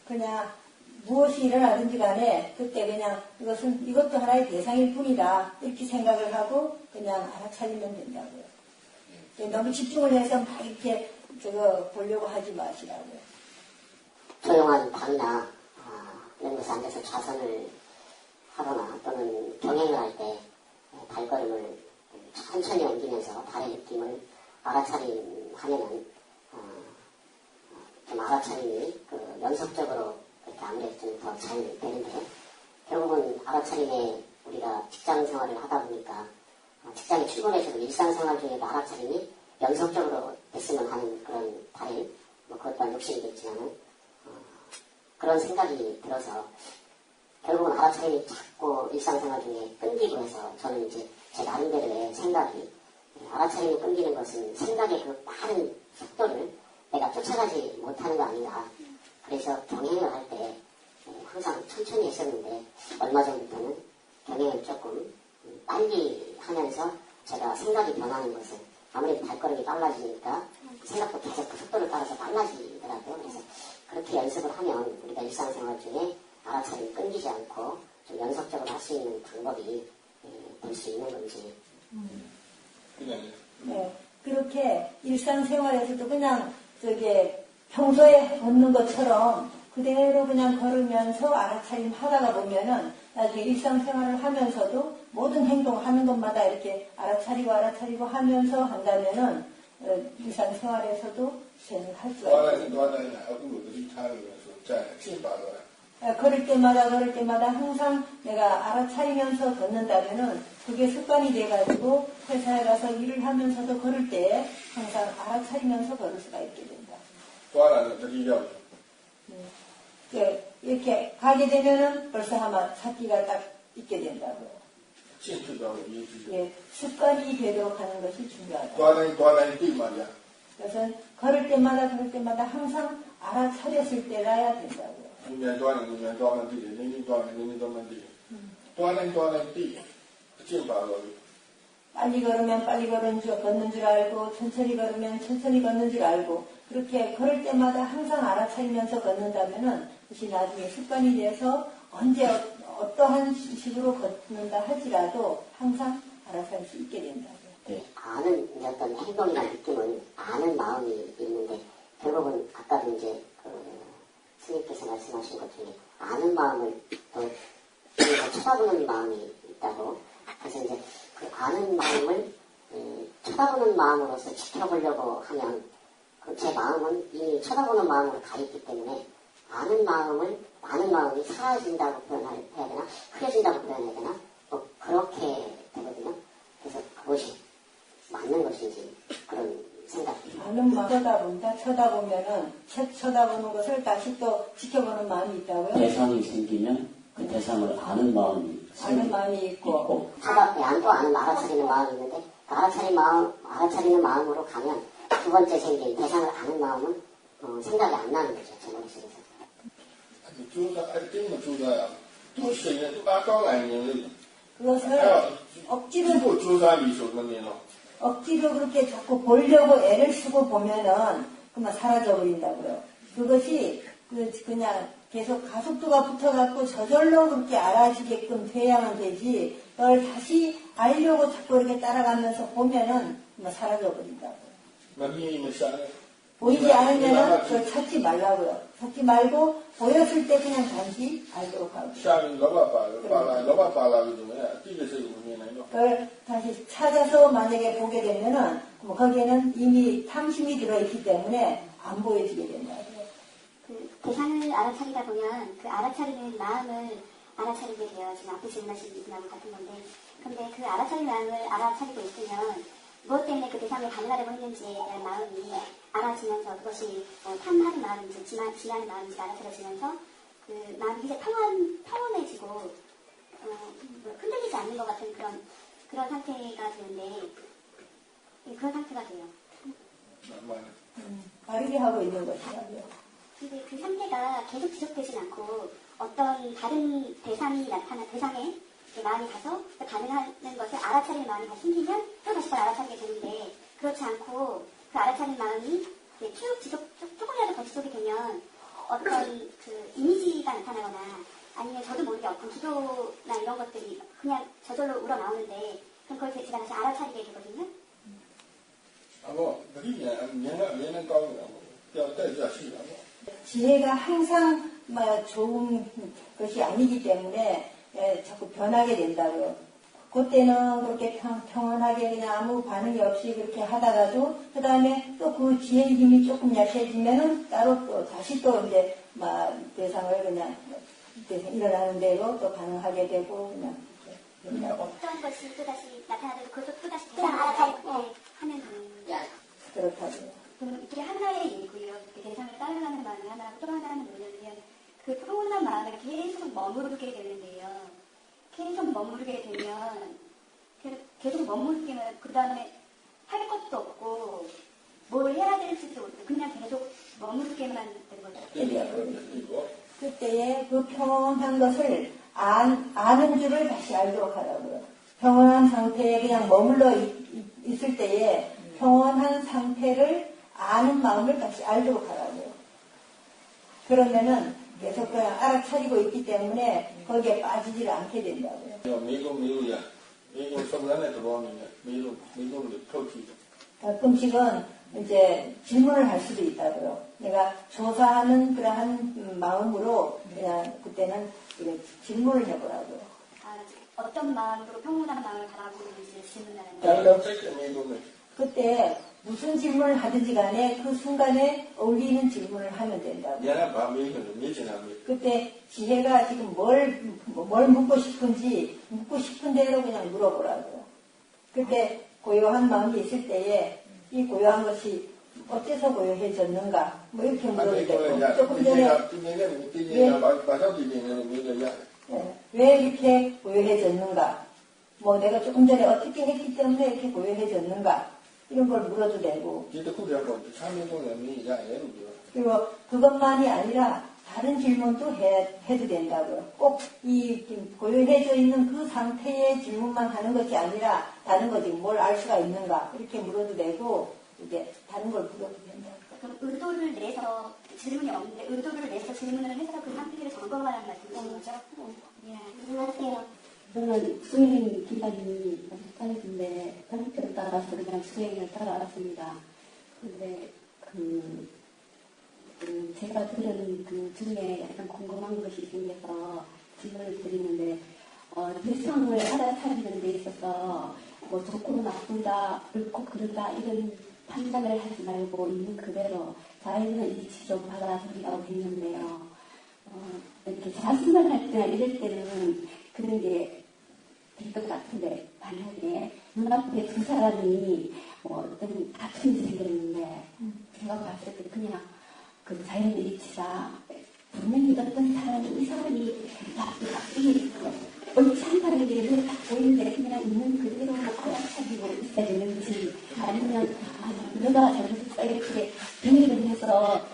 그냥 무엇이 일어나든지 간에 그때 그냥 이것도 하나의 대상일 뿐이다 이렇게 생각을 하고 그냥 알아차리면 된다고요. 너무 집중을 해서 막 이렇게 보려고 하지 마시라고요. 조용한 방이나 이런 곳에 앉아서 좌선을 하거나 또는 경행을 할 때 발걸음을 천천히 옮기면서 발의 느낌을 알아차림하면은 좀 알아차림이 연속적으로 이렇게 아무래도 좀 더 잘 되는데 결국은 알아차림에 우리가 직장 생활을 하다 보니까 직장에 출근해서도 일상생활 중에도 알아차림이 연속적으로 됐으면 하는 그런 바램, 그것 또한 욕심이겠지만은 그런 생각이 들어서 결국은 알아차림이 자꾸 일상생활 중에 끊기고 해서 저는 이제 제 나름대로의 생각이 알아차림이 끊기는 것은 생각의 그 빠른 속도를 내가 쫓아가지 못하는 거 아닌가. 그래서 경행을 할 때 항상 천천히 했었는데 얼마 전부터는 경행을 조금 빨리 하면서 제가 생각이 변하는 것을 아무래도 발걸음이 빨라지니까 생각도 계속 그 속도를 따라서 빨라지더라고요. 그래서 그렇게 연습을 하면 우리가 일상생활 중에 알아차림이 끊기지 않고 좀 연속적으로 할 수 있는 방법이 될 수 있는 건지. 네, 그렇게 일상생활에서도 그냥 평소에 걷는 것처럼 그대로 그냥 걸으면서 알아차림 하다가 보면은 나중에 일상생활을 하면서도 모든 행동하는 것마다 이렇게 알아차리고 하면서 한다면은 일상생활에서도 쟤는 할 수가 있어요. 걸을 때마다 항상 내가 알아차리면서 걷는다면은 그게 습관이 돼가지고 회사에 가서 일을 하면서도 걸을 때 항상 알아차리면서 걸을 수가 있게 된다. 이렇게 가게 되면은 벌써 아마 찾기가 딱 있게 된다고요. 예, 습관이 되도록 하는 것이 중요하다. 그래서 걸을 때마다 항상 알아차렸을 때라야 된다고요. 빨리 걸으면 빨리 걷는 줄 알고 천천히 걸으면 천천히 걷는 줄 알고 그렇게 걸을 때마다 항상 알아차리면서 걷는다면은 그것이 나중에 습관이 돼서 언제 어떠한 식으로 걷는다 할지라도 항상 알아차릴 수 있게 된다고요. 네, 아는 어떤 행동이나 느낌을 아는 마음이 있는데 결국은 아까도 이제 스님께서 말씀하신 것 중에 아는 마음을 또 쳐다보는 마음이 있다고. 그래서 이제 그 아는 마음을 쳐다보는 마음으로서 지켜보려고 하면 제 마음은 이미 쳐다보는 마음으로 가 있기 때문에 아는 마음이 사라진다고 표현해야 되나 흐려진다고 표현해야 되나 그렇게 되거든요. 그래서 그것이 맞는 것인지 그런 생각이. 아는 마음 쳐다보면은 쳐다보는 것을 다시 또 지켜보는 마음이 있다고요? 대상이 생기면 그 대상을 아는 마음이 있고 또 알아차리는 마음이 있는데 알아차리는 마음으로 가면 두 번째 생긴 대상을 아는 마음은 생각이 안 나는 거죠. 제 머릿속에서. 그것을 억지로 그렇게 자꾸 보려고 애를 쓰고 보면은 그만 사라져 버린다고요. 그것이 그냥 계속 가속도가 붙어갖고 저절로 그렇게 알아지게끔 돼야만 되지. 그걸 다시 알려고 자꾸 이렇게 따라가면서 보면은 그만 사라져 버린다고요. 보이지 않으면은 그걸 찾지 말라고요. 찾지 말고 보였을 때 그냥 단지 알도록 하고. 샤는 로바 빨라 그러면 띠게서 보면은 그걸 다시 찾아서 만약에 보게 되면은 뭐 거기에는 이미 탐심이 들어있기 때문에 안 보여지게 된다. 그 대상을 알아차리다 보면 그 알아차리는 마음을 알아차리게 돼요. 지금 앞에 질문하신 분하고 같은 건데, 근데 그 알아차리는 마음을 알아차리고 있으면 무엇 때문에 그 대상을 반응하려고 했는지에 대한 마음이 알아지면서 그것이 탐하는 마음인지 지나는 마음인지 알아차려지면서 그 마음이 이제 평온해지고 흔들리지 않는 것 같은 그런 상태가 되는데, 그런 상태가 돼요. 바르게 하고 있는 것이라고요. 근데 그 상태가 계속 지속되진 않고 어떤 다른 대상에 마음이 가서 그 반응하는 것을 알아차리는 마음이 다시 생기면 또 다시 그걸 알아차리게 되는데, 그렇지 않고 그 알아차리는 마음이 쭉 조금이라도 더 지속이 되면 어떤 그 이미지가 나타나거나 아니면 저도 모르게 어떤 기도나 이런 것들이 그냥 저절로 우러나오는데, 그럼 그걸 제가 다시 알아차리게 되거든요. 얘는 까오라고. 지혜가 항상 좋은 것이 아니기 때문에 자꾸 변하게 된다고요. 그때는 그렇게 평온하게 그냥 아무 반응이 없이 그렇게 하다가도 그 다음에 또 그 지혜의 힘이 조금 약해지면은 따로 또 다시 또 이제 대상을 그냥 일어나는 대로 또 반응하게 되고 그냥 된다고. 어떤 것이 또다시 나타나도 그것도 또다시 대상을 알아차리고 하는 그렇다고요. 이게 하나의 일이고요. 대상을 따라가는 마음이 하나고 또 하나는 뭐냐면 그 평온한 마음에 계속 머무르게 되는데요. 계속 머무르게 되면 계속 머무르기만 그 다음에 할 것도 없고 뭘 해야 될지도 모르고 그냥 계속 머무르게만 되는 거죠. 그때에 그 평온한 것을 아는 줄을 다시 알도록 하라고요. 평온한 상태에 그냥 머물러 있을 때에 평온한 상태를 아는 마음을 다시 알도록 하라고요. 그러면은 계속 그냥 알아차리고 있기 때문에 거기에 빠지질 않게 된다고요. 미국야. 미국 성산에 들어오면 미국을 터치죠. 가끔씩은 이제 질문을 할 수도 있다고요. 내가 조사하는 그러한 마음으로 그냥 그때는 질문을 해보라고요. 어떤 마음으로 평온한 마음을 바라보고 있는지 질문하는 그때 무슨 질문을 하든지 간에 그 순간에 어울리는 질문을 하면 된다고요. 그때 지혜가 지금 뭘 묻고 싶은지 묻고 싶은 대로 그냥 물어보라고요. 그때 고요한 마음이 있을 때에 이 고요한 것이 어째서 고요해졌는가 뭐 이렇게 물어도 되고 조금 전에 왜 이렇게 고요해졌는가 뭐 내가 조금 전에 어떻게 했기 때문에 이렇게 고요해졌는가 이런 걸 물어도 되고 그리고 그것만이 아니라 다른 질문도 해도 된다고요. 꼭 이 고요해져 있는 그 상태의 질문만 하는 것이 아니라 다른 거지 뭘 알 수가 있는가 이렇게 물어도 되고 이제 다른 걸 물어도 된다고요. 그럼 의도를 내서 질문이 없는데 의도를 내서 질문을 해서 그 상태를 점검하라는 말씀이신 거죠? 예, 안녕하세요. 저는 수행 기간이 짧은데 형태를 따라서 그냥 수행을 따라왔습니다. 근데 제가 들은 그 중에 약간 궁금한 것이 생겨서 질문을 드리는데 대상을 알아차리는 데 있어서 뭐 좋고 나쁘다, 옳고 그르다 이런 판단을 하지 말고 있는 그대로 자연의 이치 좀 받아들이라고 했는데요. 이렇게 자승을 할 때나 이럴 때는 그런 게 될 것 같은데 만약에 눈앞에 두 사람이 어떤 다툼이 생겼는데 제가 봤을 때 그냥 그 자연의 이치가 분명히 어떤 사람이 이 사람이 이 옳지 않다는 게 눈에 딱 보이는데 그냥 있는 그대로 알아차리고 있어야 되는지 아니면 너가 잘못했어 이렇게 변해를 해서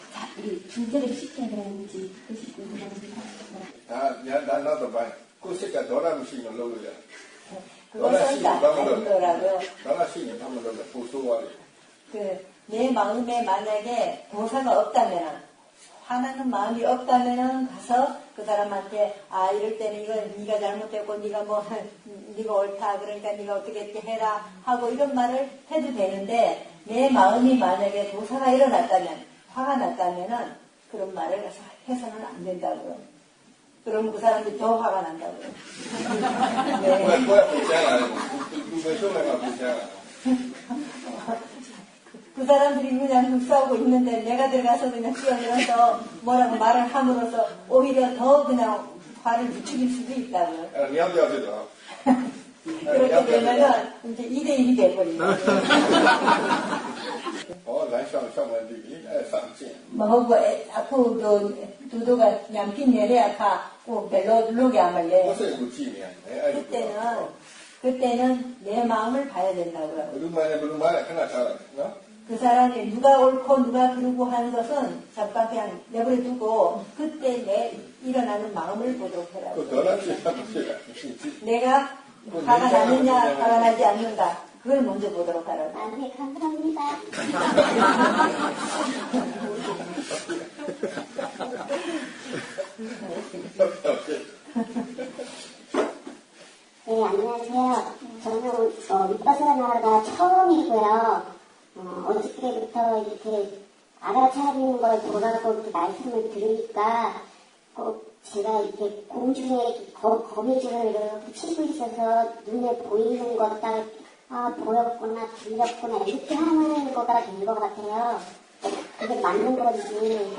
이 중재를 시켜야 되는지 그것이 궁금합니다. 나도 봐. 그새가 노란색을 넣어야. 그것은 아니더라고요. 노란색이 한번 넣어 보수하래. 내 마음에 만약에 도사가 없다면 화나는 마음이 없다면은 가서 그 사람한테 아 이럴 때는 이거 네가 잘못했고 네가 뭐 네가 옳다 그러니까 네가 어떻게 해라 하고 이런 말을 해도 되는데 내 마음이 만약에 도사가 일어났다면 화가 났다면은 그런 말을 가서 해서는 안 된다고요. 그럼 그 사람들이 더 화가 난다고요. 네. 그 사람들이 그냥 싸우고 있는데 내가 들어가서 그냥 뛰어들어서 뭐라고 말을 함으로써 오히려 더 그냥 화를 부추길 수도 있다고요. 그렇게 되면은 이제 2대1이 돼버리죠. Mà aku 두도가 냠핀 내려야 꼭 별로게 하말래. 그때는 내 마음을 봐야 된다고요. 그 사람이 누가 옳고 누가 그르고 하는 것은 잠깐 그냥 내버려 두고 그때 내 일어나는 마음을 보도록 해라고. 내가 화가 나느냐 화가 나지 않는가 그걸 먼저 보도록 하라고. 네, 감사합니다. 네, 안녕하세요. 저는 밑바스가 나라가 처음이고요. 어저께부터 이렇게 알아차리는 걸 보라고 이렇게 말씀을 들으니까 꼭 제가 이렇게 공중에 거미줄을 이렇게 치고 있어서 눈에 보이는 것 딱 보였구나 들렸구나 이렇게 하는 거가 된 것 같아요. 그게 맞는 건지.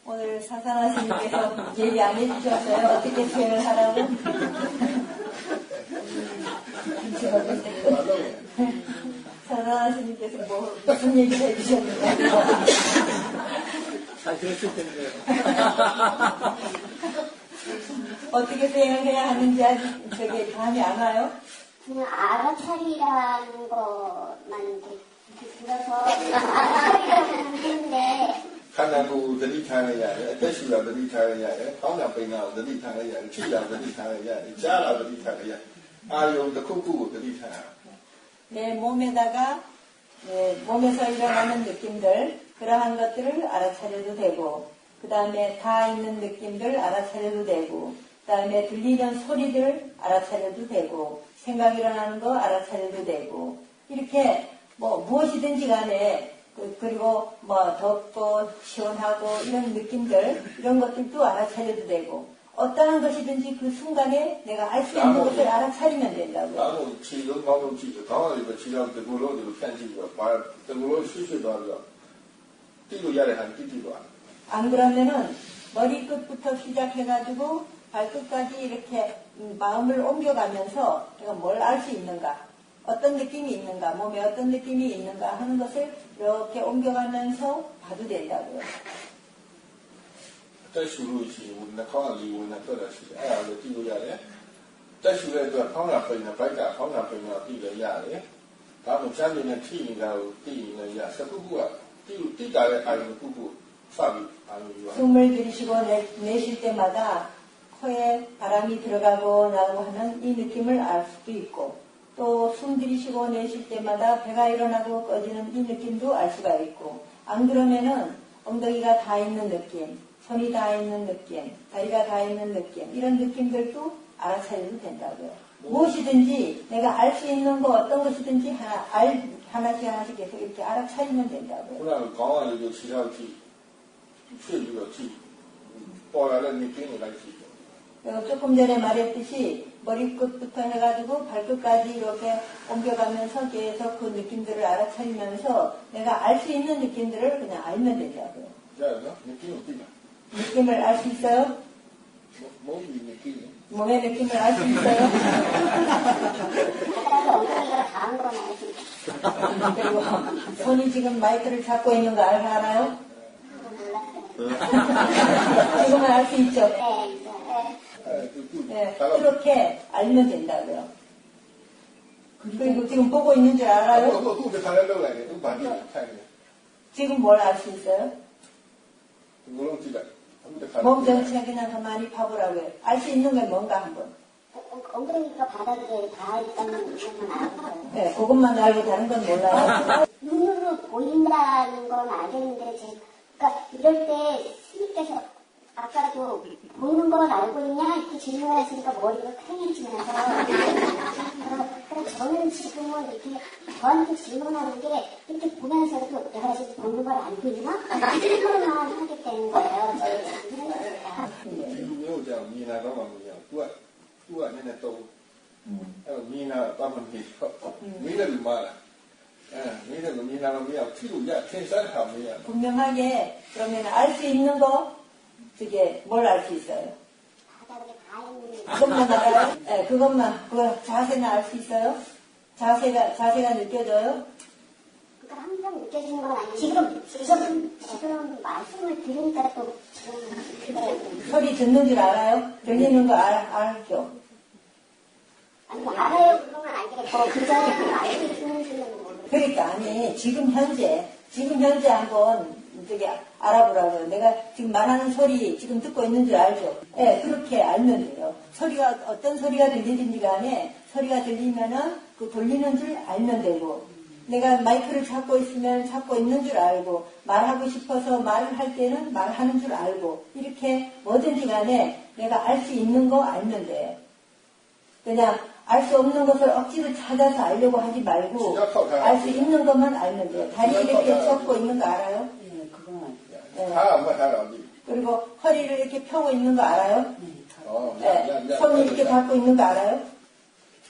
오늘 사상화 스님께서 얘기 안 해주셨어요. 어떻게 수행을 하라고? 사상화 스님께서 무슨 얘기를 해주셨는가? 잘 들었을 텐데요. 어떻게 수행을 해야 하는지 아직 저게 감이 안 와요? 그냥 알아차리라는 것만 들어서 알아차리라는 했는데 간나고 드리 타야야, 대시라 드리 타야야, 가운데 빼나 드리 타야야, 치라 드리 타야야, 자라 드리 타야야, 아용 덕후고 드리 타야. 내 몸에다가 몸에서 일어나는 느낌들 그러한 것들을 알아차려도 되고 그 다음에 다 있는 느낌들 알아차려도 되고 그 다음에 들리는 소리들 알아차려도 되고 생각 일어나는 거 알아차려도 되고 이렇게 무엇이든지 간에 그리고 덥고 시원하고 이런 느낌들 이런 것들도 알아차려도 되고 어떠한 것이든지 그 순간에 내가 알 수 있는 것을 알아차리면 된다고요. 나도 지금 나도 지금 가만히 지금 대구로도 편지고 말 대구로 수수도 하고 뛰고 야래 한 뛰고 안 그러면은 머리끝부터 시작해가지고 발끝까지 이렇게 마음을 옮겨가면서 내가 뭘 알 수 있는가 어떤 느낌이 있는가 몸에 어떤 느낌이 있는가 하는 것을 이렇게 옮겨가면서 봐도 된다고요. တက်ရှူလို့ရှိရင်နှာခေါင်းကလီဝင်နေတော့ရှိတယ်အဲ့ဒါလည်းကြည့်လို့ရတယ်တက်ရှူတဲ့အတွက်ခေါင်းကပိန်နေဘိုက်ကခေါင်းကပိန်တော့ကြည့်လို့ရတယ်ဒါမှမဟုတ်ချမ်းမြေနဲ့ထိနေတာကိုကြည့်ရင်လည်းရစကုကုကတိတာတဲ့အာရုံကုကုစပြီးအာရုံယူရ 숨을 들이쉬고 내쉴 때마다 코에 바람이 들어가고 나오고 하는 이 느낌을 알 수도 있고 또 숨 들이쉬고 내쉴 때마다 배가 일어나고 꺼지는 이 느낌도 알 수가 있고 안 그러면은 엉덩이가 다 있는 느낌 손이 다 있는 느낌, 다리가 다 있는 느낌, 이런 느낌들도 알아차려도 된다고요. 무엇이든지 내가 알 수 있는 거 어떤 것이든지 하나씩 계속 이렇게 알아차리면 된다고요. 그냥 강화를 지하지, 수유지, 뽀라는 느낌이 날지. 조금 전에 말했듯이 머리끝부터 해가지고 발끝까지 이렇게 옮겨가면서 계속 그 느낌들을 알아차리면서 내가 알 수 있는 느낌들을 그냥 알면 된다고요. 느낌이 어디가? 느낌을 알 수 있어요? 몸이 느낌이. 몸의 느낌을 알 수 있어요? 그리고 손이 지금 마이크를 잡고 있는 거 알아요? 지금은 알 수 있죠? 네, 그렇게 알면 된다고요. 그리고 지금 보고 있는 줄 알아요? 지금 뭘 알 수 있어요? 몸 전체 그냥 가만히 봐보라고요. 알 수 있는 게 뭔가 한번. 엉덩이가 바닥에 닿아 있다는 것만 알았어요. 네, 그것만 알고 다른 건 몰라요. 눈으로 보인다는 건 알겠는데, 그러니까 이럴 때 스님께서 아까도 보는 걸 알고 있냐? 이렇게 질문하시니까 머리가 쾌해지면서 그래서 저는 지금은 이렇게 저한테 질문하는 게 이렇게 보면서도 내가 지금 보는 걸 알고 있나? 질문만 하게 되는 거예요. 제 생각입니다. လူမျိုးကြောင့်မြင်လာတော့မှမရဘူးသူကနည်းနည်းတော့အဲ့မြင်လာတော့မှမဖြစ်မင်းလည်းလူမလားမင်းလည်းမြင်လာတော့မရဘူးသူ့ရထင်ရှားတာမရ 분명하게 그러면 알 수 있는 거 그게 뭘 알 수 있어요? 바닥에 닿아 있는 그것만 알아요? 네, 그것만 그 자세는 알 수 있어요? 자세가 느껴져요? 그러니까 항상 느껴지는 건 아니에요. 지금 말씀을 들으니까 또 지금 그래. 소리 듣는 줄 알아요? 들리는 거 알죠? 아니 알아요 그런 건 알겠고 그저 알고 있는지는 모르겠어요. 그러니까 아니 지금 현재 한번 저기 알아보라고요. 내가 지금 말하는 소리 지금 듣고 있는 줄 알죠? 네, 그렇게 알면 돼요. 소리가 어떤 소리가 들리든지 간에 소리가 들리면은 그 돌리는 줄 알면 되고 내가 마이크를 잡고 있으면 잡고 있는 줄 알고 말하고 싶어서 말을 할 때는 말하는 줄 알고 이렇게 뭐든지 간에 내가 알 수 있는 거 알면 돼요. 그냥 알 수 없는 것을 억지로 찾아서 알려고 하지 말고 알 수 있는 것만 알면 돼요. 다리 이렇게 접고 있는 거 알아요? 네, 그건 다안 그리고 허리를 이렇게 펴고 있는 거 알아요? 네. 손이 이렇게 잡고 있는 거 알아요?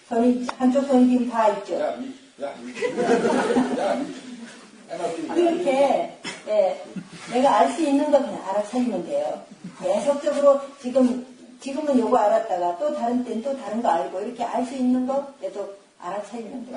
손이 한쪽 손이 지금 다 있죠. 그렇게 내가 알 수 있는 거 그냥 알아차리면 돼요. 계속적으로 지금은 요거 알았다가 또 다른 때는 또 다른 거 알고 이렇게 알 수 있는 거 계속 알아차리면 돼요.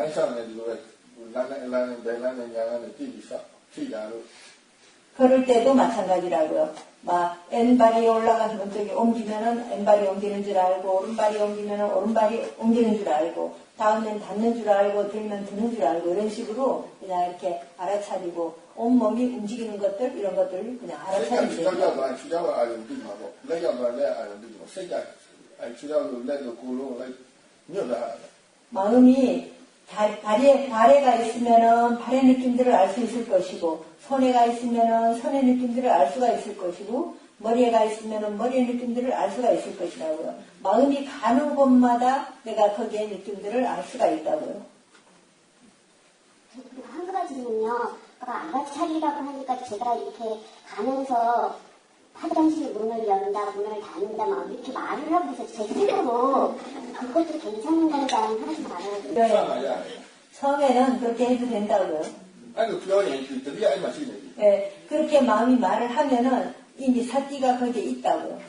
걸을 때도 마찬가지라고요. 막 왼발이 올라가서 저기 옮기면은 왼발이 옮기는 줄 알고 오른발이 옮기면은 오른발이 옮기는 줄 알고 다음엔 닿는 줄 알고 들면 드는 줄 알고 이런 식으로 그냥 이렇게 알아차리고 온몸이 움직이는 것들 이런 것들을 그냥 알아차리면 돼요. 마음이 발에가 있으면은 발의 느낌들을 알 수 있을 것이고 손에가 있으면은 손의 느낌들을 알 수가 있을 것이고 머리에가 있으면은 머리의 느낌들을 알 수가 있을 것이라고요. 마음이 가는 곳마다 내가 거기에 느낌들을 알 수가 있다고요. 한 가지는요. 알아차리라고 하니까 제가 이렇게 가면서 화장실 문을 연다, 문을 닫는다, 막 이렇게 말을 하고 있어요. 제 스스로 그것도 괜찮은 건가는 하지 말아야 돼요. 처음에는 그렇게 해도 된다고요. 네, 그렇게 마음이 말을 하면은 이미 사띠가 거기에 있다고요.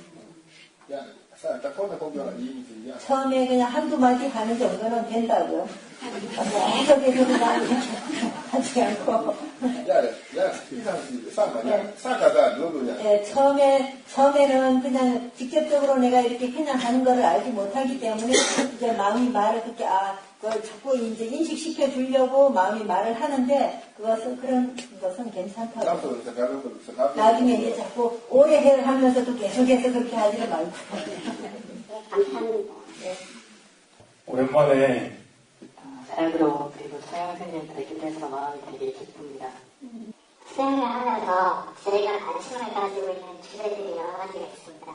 처음에 그냥 한두 마디 하는 정도는 된다고요. 계속해서 마음이 하지 않고. 처음에는 그냥 직접적으로 내가 이렇게 그냥 하는 거를 알지 못하기 때문에 이제 마음이 말을 그렇게 그걸 자꾸 이제 인식시켜 주려고 마음이 말을 하는데 그런 것은 괜찮다고. 나중에 이제 자꾸 오래 하면서도 계속해서 그렇게 하지는 말고. 감사합니다. 오랜만에 사역으로 그리고 서양선생님 뵙게 돼서 마음이 되게 기쁩니다. 수행을 하면서 저희가 관심을 가지고 있는 주제들이 여러 가지가 있습니다.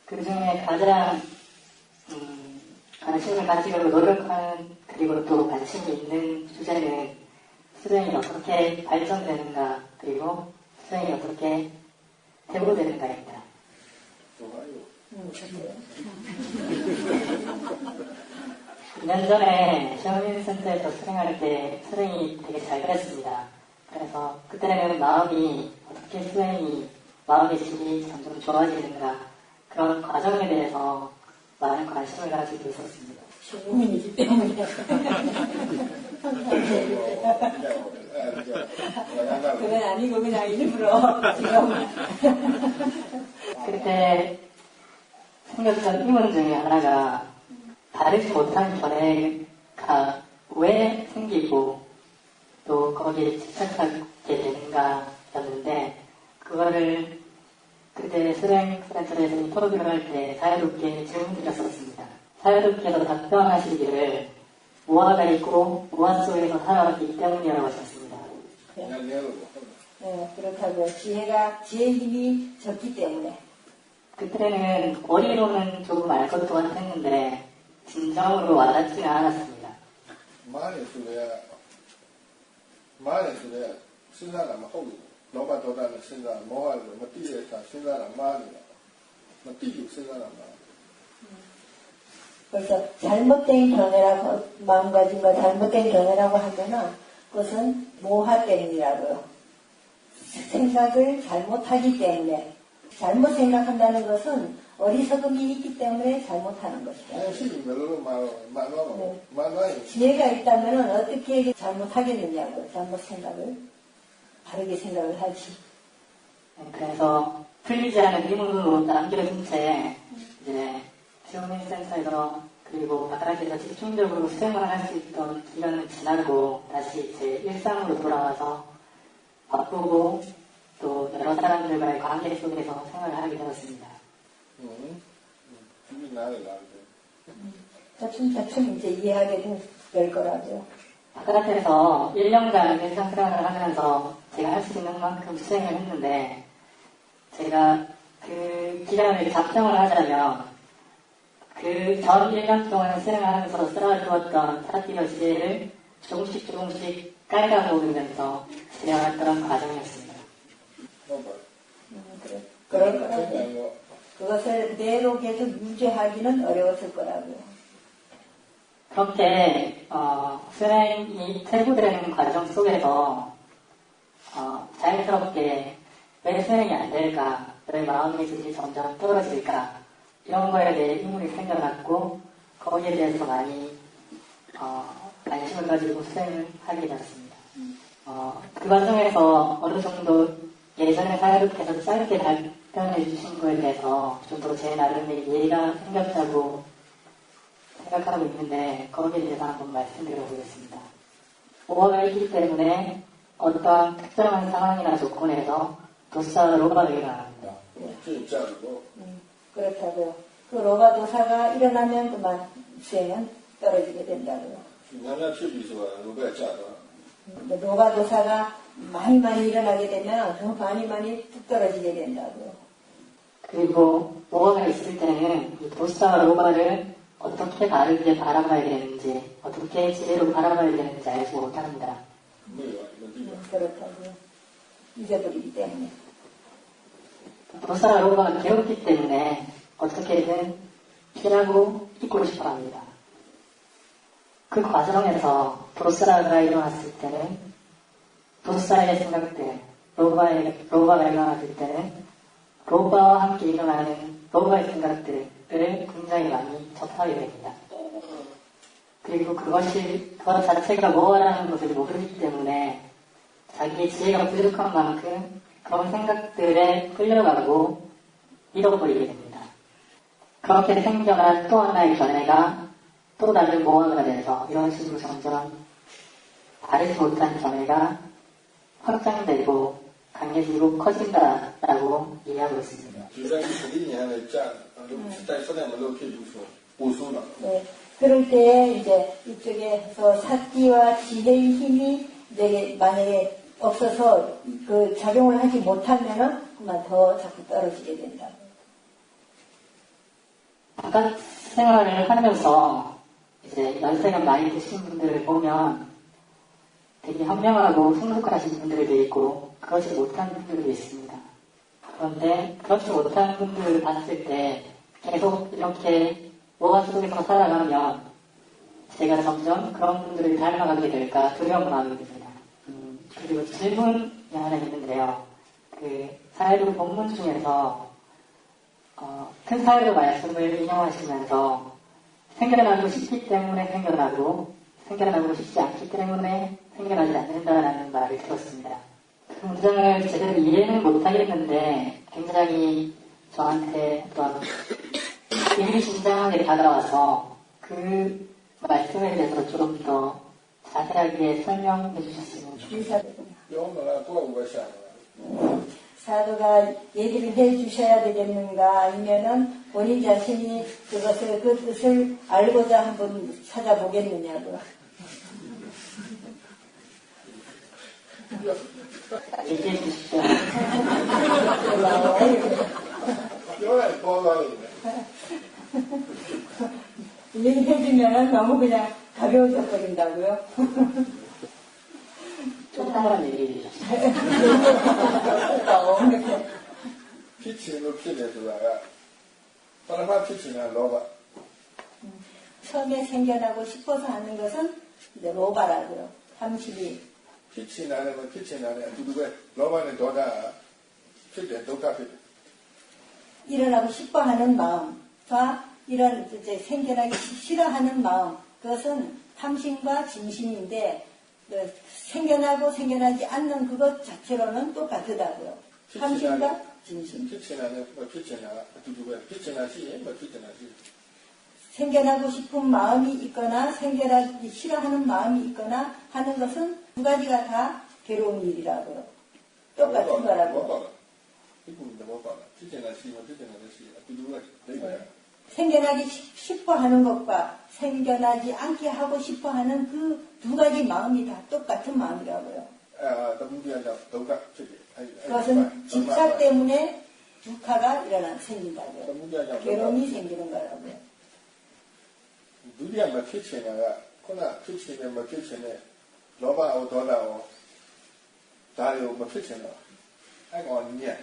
그 중에 가장 관심을 가지고 노력하는 그리고 또 관심이 있는 주제는 수행이 어떻게 발전되는가 그리고 수행이 어떻게 대보되는가입니다. 2년 전에 시험인센터에서 수행할 때 수행이 되게 잘 그랬습니다. 그래서 그때는 마음이 어떻게 마음의 질이 점점 좋아지는가 그런 과정에 대해서 많은 관심을 가지고 있었습니다. 고민이기 때문에. 그건 아니고 그냥 일부러 지금. 그때 생겼던 의문 중에 하나가 다르지 못한 견해가 왜 생기고 또 거기에 집착하게 되는가 였는데 그거를 그때 수행센터에서 인터뷰를 할 때 자유롭게 질문드렸었습니다. 자유롭게도 답변하시기를 무아가 있고 무아 속에서 살아왔기 때문이라고 하셨습니다. 그냥 내가 네, 그렇다고요. 지혜의 힘이 적기 때문에. 그때는 머리로는 조금 알 것 같았는데 진정으로 와닿지가 않았습니다. 많이 소리야 신사가 막 하고 너가 도다는 신사 뭐하고 뭐 띠에서 신사가 많이 뭐 띠고 신사가 많이 그래서 잘못된 견해라고 마음가짐과 잘못된 견해라고 하면은 그것은 모하 때문이라고요. 생각을 잘못하기 때문에 잘못 생각한다는 것은 어리석음이 있기 때문에 잘못하는 것이다. 시기 별로 말로 지혜가 있다면 어떻게 잘못하겠느냐고 잘못 생각을 바르게 생각을 하지. 그래서 풀리지 않은 의문으로 남겨진 채 이제 시민센터에서 그리고 바깥에서 집중적으로 수행을 할 수 있던 기간은 지나고 다시 제 일상으로 돌아와서 바쁘고 또 여러 사람들과의 관계 속에서 생활을 하게 되었습니다. 죽이 나를 차츰차츰 이제 이해하게 될 거라고요. 바깥에서 1년간 일상생활을 하면서 제가 할 수 있는 만큼 수행을 했는데 제가 그 기간을 작정을 하자면 그 전 1년 동안 수행하면서 쌓아두었던 사티와 지혜를 조금씩 깔아놓으면서 진행했던 과정이었습니다. 그럴 거라고요. 그것을 그대로 계속 유지하기는 어려웠을 거라고요. 그렇게 수행이 퇴보되는 과정 속에서 자연스럽게 왜 수행이 안 될까, 왜 마음의 질이 점점 떨어질까 이런 거에 대해 의문이 생겨났고 거기에 대해서 많이 관심을 가지고 수행을 하게 되었습니다. 그 과정에서 어느 정도 예전에 사회롭게서 짧게 답변해 주신 거에 대해서 좀 더 제 나름의 예의가 생겼다고 생각하고 있는데 거기에 대해서 한번 말씀드려 보겠습니다. 오화가 있기 때문에 어떤 특정한 상황이나 조건에서 도사 로바가 일어납니다. 진짜로 그렇다고요. 그 로바도사가 일어나면 그만 수행은 떨어지게 된다고요. 남자 집에서 누가 짜다 로바도사가 많이 일어나게 되면 더 많이 뚝 떨어지게 된다고요. 그리고 오화가 있을 때는 이 도사 로바를 어떻게 바르게 바라봐야 되는지, 어떻게 지혜로 바라봐야 되는지 알지 못합니다. 그렇다고요. 잊어버리기 때문에. 도사 로바가 괴롭기 때문에 어떻게든 피하고 잊고 싶어 합니다. 그 과정에서 도사가 일어났을 때는 도사의 생각들, 로바가 일어났을 때는 로바와 함께 일어나는 로바의 생각들을 굉장히 많이 접하게 됩니다. 그리고 그것 자체가 뭐라는 것을 모르기 때문에 자기의 지혜가 부족한 만큼 그런 생각들에 끌려가고 잃어버리게 됩니다. 그렇게 생겨난 또 하나의 견해가 또 다른 모험가 돼서 이런 식으로 점점 바르지 못한 견해가 확장되고 강해지고 커진다라고 이해하고 있습니다. 네, 그럴 때 이제 이쪽에서 사기와 지혜의 힘이 이제 만약에 없어서 그 작용을 하지 못하면은 그만 더 자꾸 떨어지게 된다. 바깥 생활을 하면서 이제 연세가 많이 드신 분들을 보면 되게 현명하고 성숙하신 분들도 있고 그렇지 못한 분들도 있습니다. 그런데 그렇지 못한 분들을 봤을 때 계속 이렇게 모아 속에서 살아가면 제가 점점 그런 분들을 닮아가게 될까 두려운 마음이 듭니다. 그리고 질문이 하나 있는데요. 그 사회로 본문 중에서 큰 사회로 말씀을 인용하시면서 생겨나고 싶기 때문에 생겨나고 싶지 않기 때문에 생겨나지 않는다라는 말을 들었습니다. 그 문장을 제대로 이해는 못하겠는데 굉장히 저한테 어떤 의미심장하게 다가와서 그 말씀에 대해서 조금 더 자세하게 설명해 주셨으면 좋겠습니다. 사도가 얘기를 해 주셔야 되겠는가, 아니면은 본인 자신이 그것을, 그 뜻을 알고자 한번 찾아보겠느냐고요. 얘기해 주시죠. 이거는 도와가는데. 얘기해주면 너무 그냥 가벼워져 버린다고요. 조금만 얘기해 주셨어요. 빛이 높이게 들어가. 바람아 빛이나 로바. 처음에 생겨나고 싶어서 하는 것은 이제 로바라고요. 32. 빛이 나면 빛이 나네. 누구가 로바는 도다. 빛에 똑같아. 일어나고 싶어 하는 마음과 이런 이제 생겨나기 싫어하는 마음, 그것은 탐심과 진심인데, 생겨나고 생겨나지 않는 그것 자체로는 똑같다고요. 탐심과 진심. 빛이 나네. 뭐 빛이 나. 누구가 빛이 나시. 뭐 빛이 나시. 생겨나고 싶은 마음이 있거나 생겨나기 싫어하는 마음이 있거나 하는 것은 두 가지가 다 괴로운 일이라고요. 똑같은 거라고. 못 봐라. 이분인데 못 봐라. 빛이 나시. 뭐 빛이 나시. 누구가 내거야. 생겨나기 싶어 하는 것과 생겨나지 않게 하고 싶어 하는 그 두 가지 마음이 다 똑같은 마음이라고요. 그것은 집착 때문에 두카가 생긴다고요. 괴로움이 생기는 거라고요. 누리야 뭐 피치나가 코나 피치네 뭐 피치네 로바오 도라오 다리오 뭐 피치나 아이고 언니야.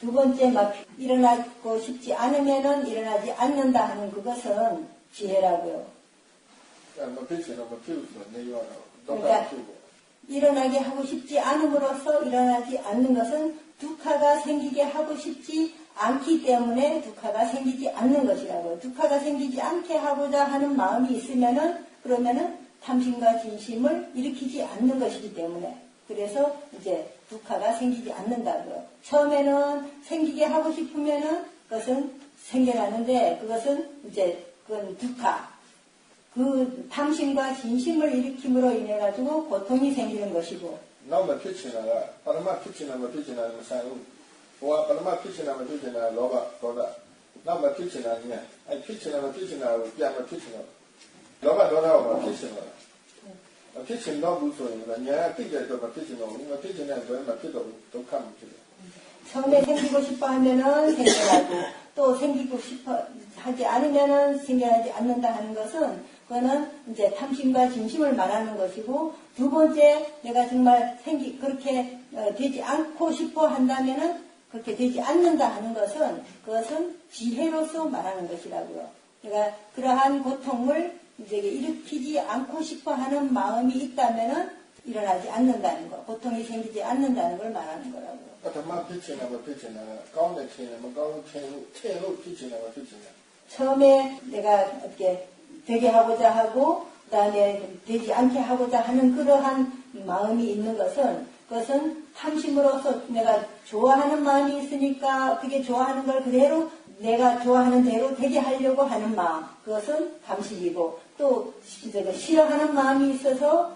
두 번째 막 일어나고 싶지 않으면은 일어나지 않는다 하는 그것은 지혜라고요. 뭐 피치나 뭐 피우서 내려와라. 그러니까 일어나게 하고 싶지 않음으로써 일어나지 않는 것은 두카가 생기게 하고 싶지 않기 때문에 두카가 생기지 않는 것이라고요. 두카가 생기지 않게 하고자 하는 마음이 있으면은 그러면은 탐심과 진심을 일으키지 않는 것이기 때문에 그래서 이제 두카가 생기지 않는다고요. 처음에는 생기게 하고 싶으면은 그것은 생겨나는데 그것은 이제 그건 두카. 그 탐심과 진심을 일으킴으로 인해 가지고 고통이 생기는 것이고. 나만 피치나가 바람아 피치나 뭐 피치나 뭐 사용. 와 바람아 피치나 뭐 피치나 로바 도라. 나만 피치나냐? 아니 피치나 뭐 피치나고 야만 피치나. 로바 도라고 뭐 피치나. 피치 너무 무서워요. 내가 피치도 뭐 피치나. 뭐 피치나 뭐 피도 독한 피치. 처음에 생기고 싶어 하면은 생겨나고 또 생기고 싶어 하지 않으면은 생겨나지 않는다 하는 것은 그거는 이제 탐심과 진심을 말하는 것이고 두 번째 내가 정말 그렇게 되지 않고 싶어 한다면은 그렇게 되지 않는다 하는 것은 그것은 지혜로서 말하는 것이라고요. 그러니까 그러한 고통을 이제 일으키지 않고 싶어 하는 마음이 있다면은 일어나지 않는다는 거, 고통이 생기지 않는다는 걸 말하는 거라고요. 바람아 피치나 뭐 피치나 가운데 피나 뭐 가운데 태로 피치나 뭐 피치나. 처음에 내가 어떻게 되게 하고자 하고 그다음에 되지 않게 하고자 하는 그러한 마음이 있는 것은 그것은 탐심으로서 내가 좋아하는 마음이 있으니까 어떻게 좋아하는 걸 그대로 내가 좋아하는 대로 되게 하려고 하는 마음 그것은 탐심이고 또 싫어하는 마음이 있어서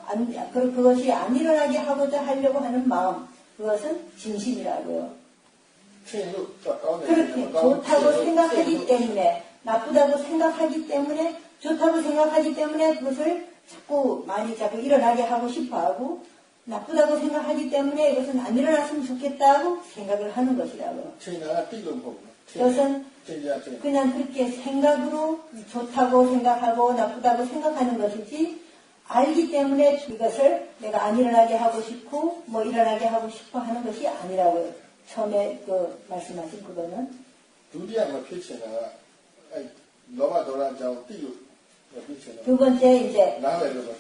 그것이 안 일어나게 하고자 하려고 하는 마음 그것은 진심이라고요. 그렇게 좋다고 생각하기 때문에 나쁘다고 생각하기 때문에 좋다고 생각하기 때문에 그것을 자꾸 일어나게 하고 싶어하고 나쁘다고 생각하기 때문에 이것은 안 일어났으면 좋겠다고 생각을 하는 것이라고요. 그것은 그냥 그렇게 생각으로 좋다고 생각하고 나쁘다고 생각하는 것이지 알기 때문에 이것을 내가 안 일어나게 하고 싶고 뭐 일어나게 하고 싶어 하는 것이 아니라고요. 처음에 그 말씀하신 그거는 두 번째 이제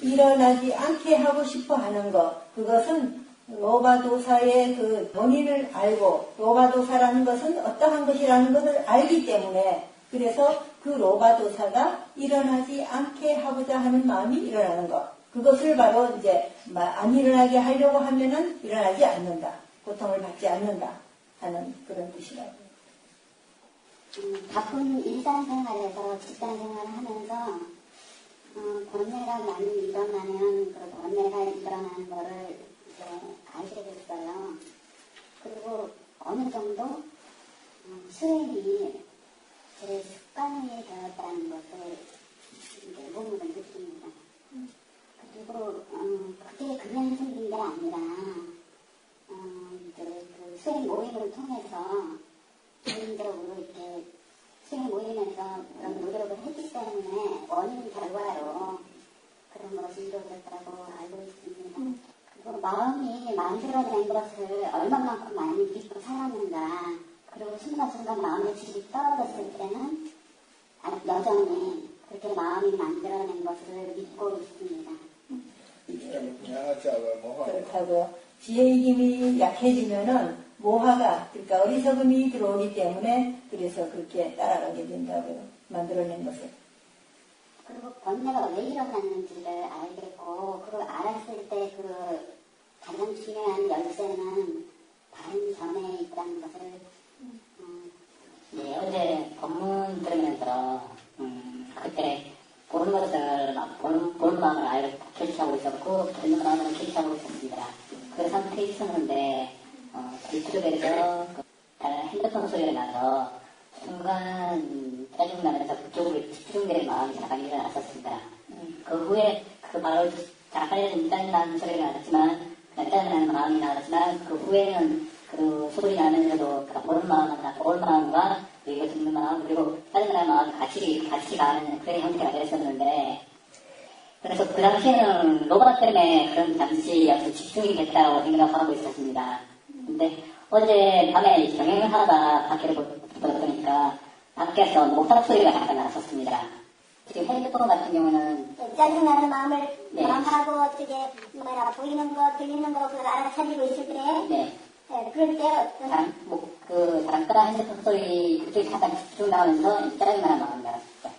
일어나지 않게 하고 싶어 하는 것 그것은 로바도사의 그 본인을 알고 로바도사라는 것은 어떠한 것이라는 것을 알기 때문에 그래서 그 로바도사가 일어나지 않게 하고자 하는 마음이 일어나는 것 그것을 바로 이제 안 일어나게 하려고 하면은 일어나지 않는다 고통을 받지 않는다 하는 그런 뜻이라고. 바쁜 일상생활에서 직장생활을 하면서 번뇌가 많이 일어나면 그 번뇌가 일어나는 거를 이제 아시게 됐어요. 그리고 어느 정도 수행이 제 습관이 되었다는 것을 이제 몸으로 느낍니다. 그리고 그게 그냥 생긴 게 아니라 이제 그 수행 모임을 통해서 개인적으로 이렇게 수행 모이면서 그런 노력을 했기 때문에 원인 결과로 그런 것이 이루어졌다고 알고 있습니다. 그리고 마음이 만들어낸 것을 얼마만큼 많이 믿고 살았는가, 그리고 순간순간 마음의 질이 떨어졌을 때는 여전히 그렇게 마음이 만들어낸 것을 믿고 있습니다. 그렇다고요. 지혜의 힘이 약해지면은 모화가, 그러니까 어리석음이 들어오기 때문에 그래서 그렇게 따라가게 된다고요. 만들어낸 것을. 그리고 번뇌가 왜 일어났는지를 알겠고, 그걸 알았을 때 그 가장 중요한 열쇠는 다른 점에 있다는 것을 네, 어제 법문 들으면서 그때 보는 것을 보는 마음을 아예 캐치하고 있었고 듣는 마음을 캐치하고 있었습니다. 그 상태에 있었는데 뒤쪽에서 핸드폰 소리가 나서 순간 짜증나면서 그쪽으로 집중되는 마음이 잠깐 일어났었습니다. 그 후에 그 바로 잠깐 짜증나는 소리가 나왔지만 짜증나는 마음이 나왔지만 그 후에는 그 소리 나면서도 보는 마음과 이거 듣는 마음 그리고 짜증나는 마음 같이 가는 그런 형태가 됐었는데 그래서 그 당시에는 로봇 때문에 그런 잠시 집중이 됐다고 생각하고 있었습니다. 근데 어제 밤에 경영을 하다가 밖에 보니까 밖에서 목탁 소리가 잠깐 났었습니다. 지금 핸드폰 같은 경우는 짜증나는 마음을 네. 마음하고 어떻게 보이는 거 들리는 거 그걸 알아차리고 있을 때 네. 그럴 때 어떤 그 잠깐 핸드폰 소리 그쪽에 잠깐 집중 나오면서 짜증나는 마음이 나왔습니다.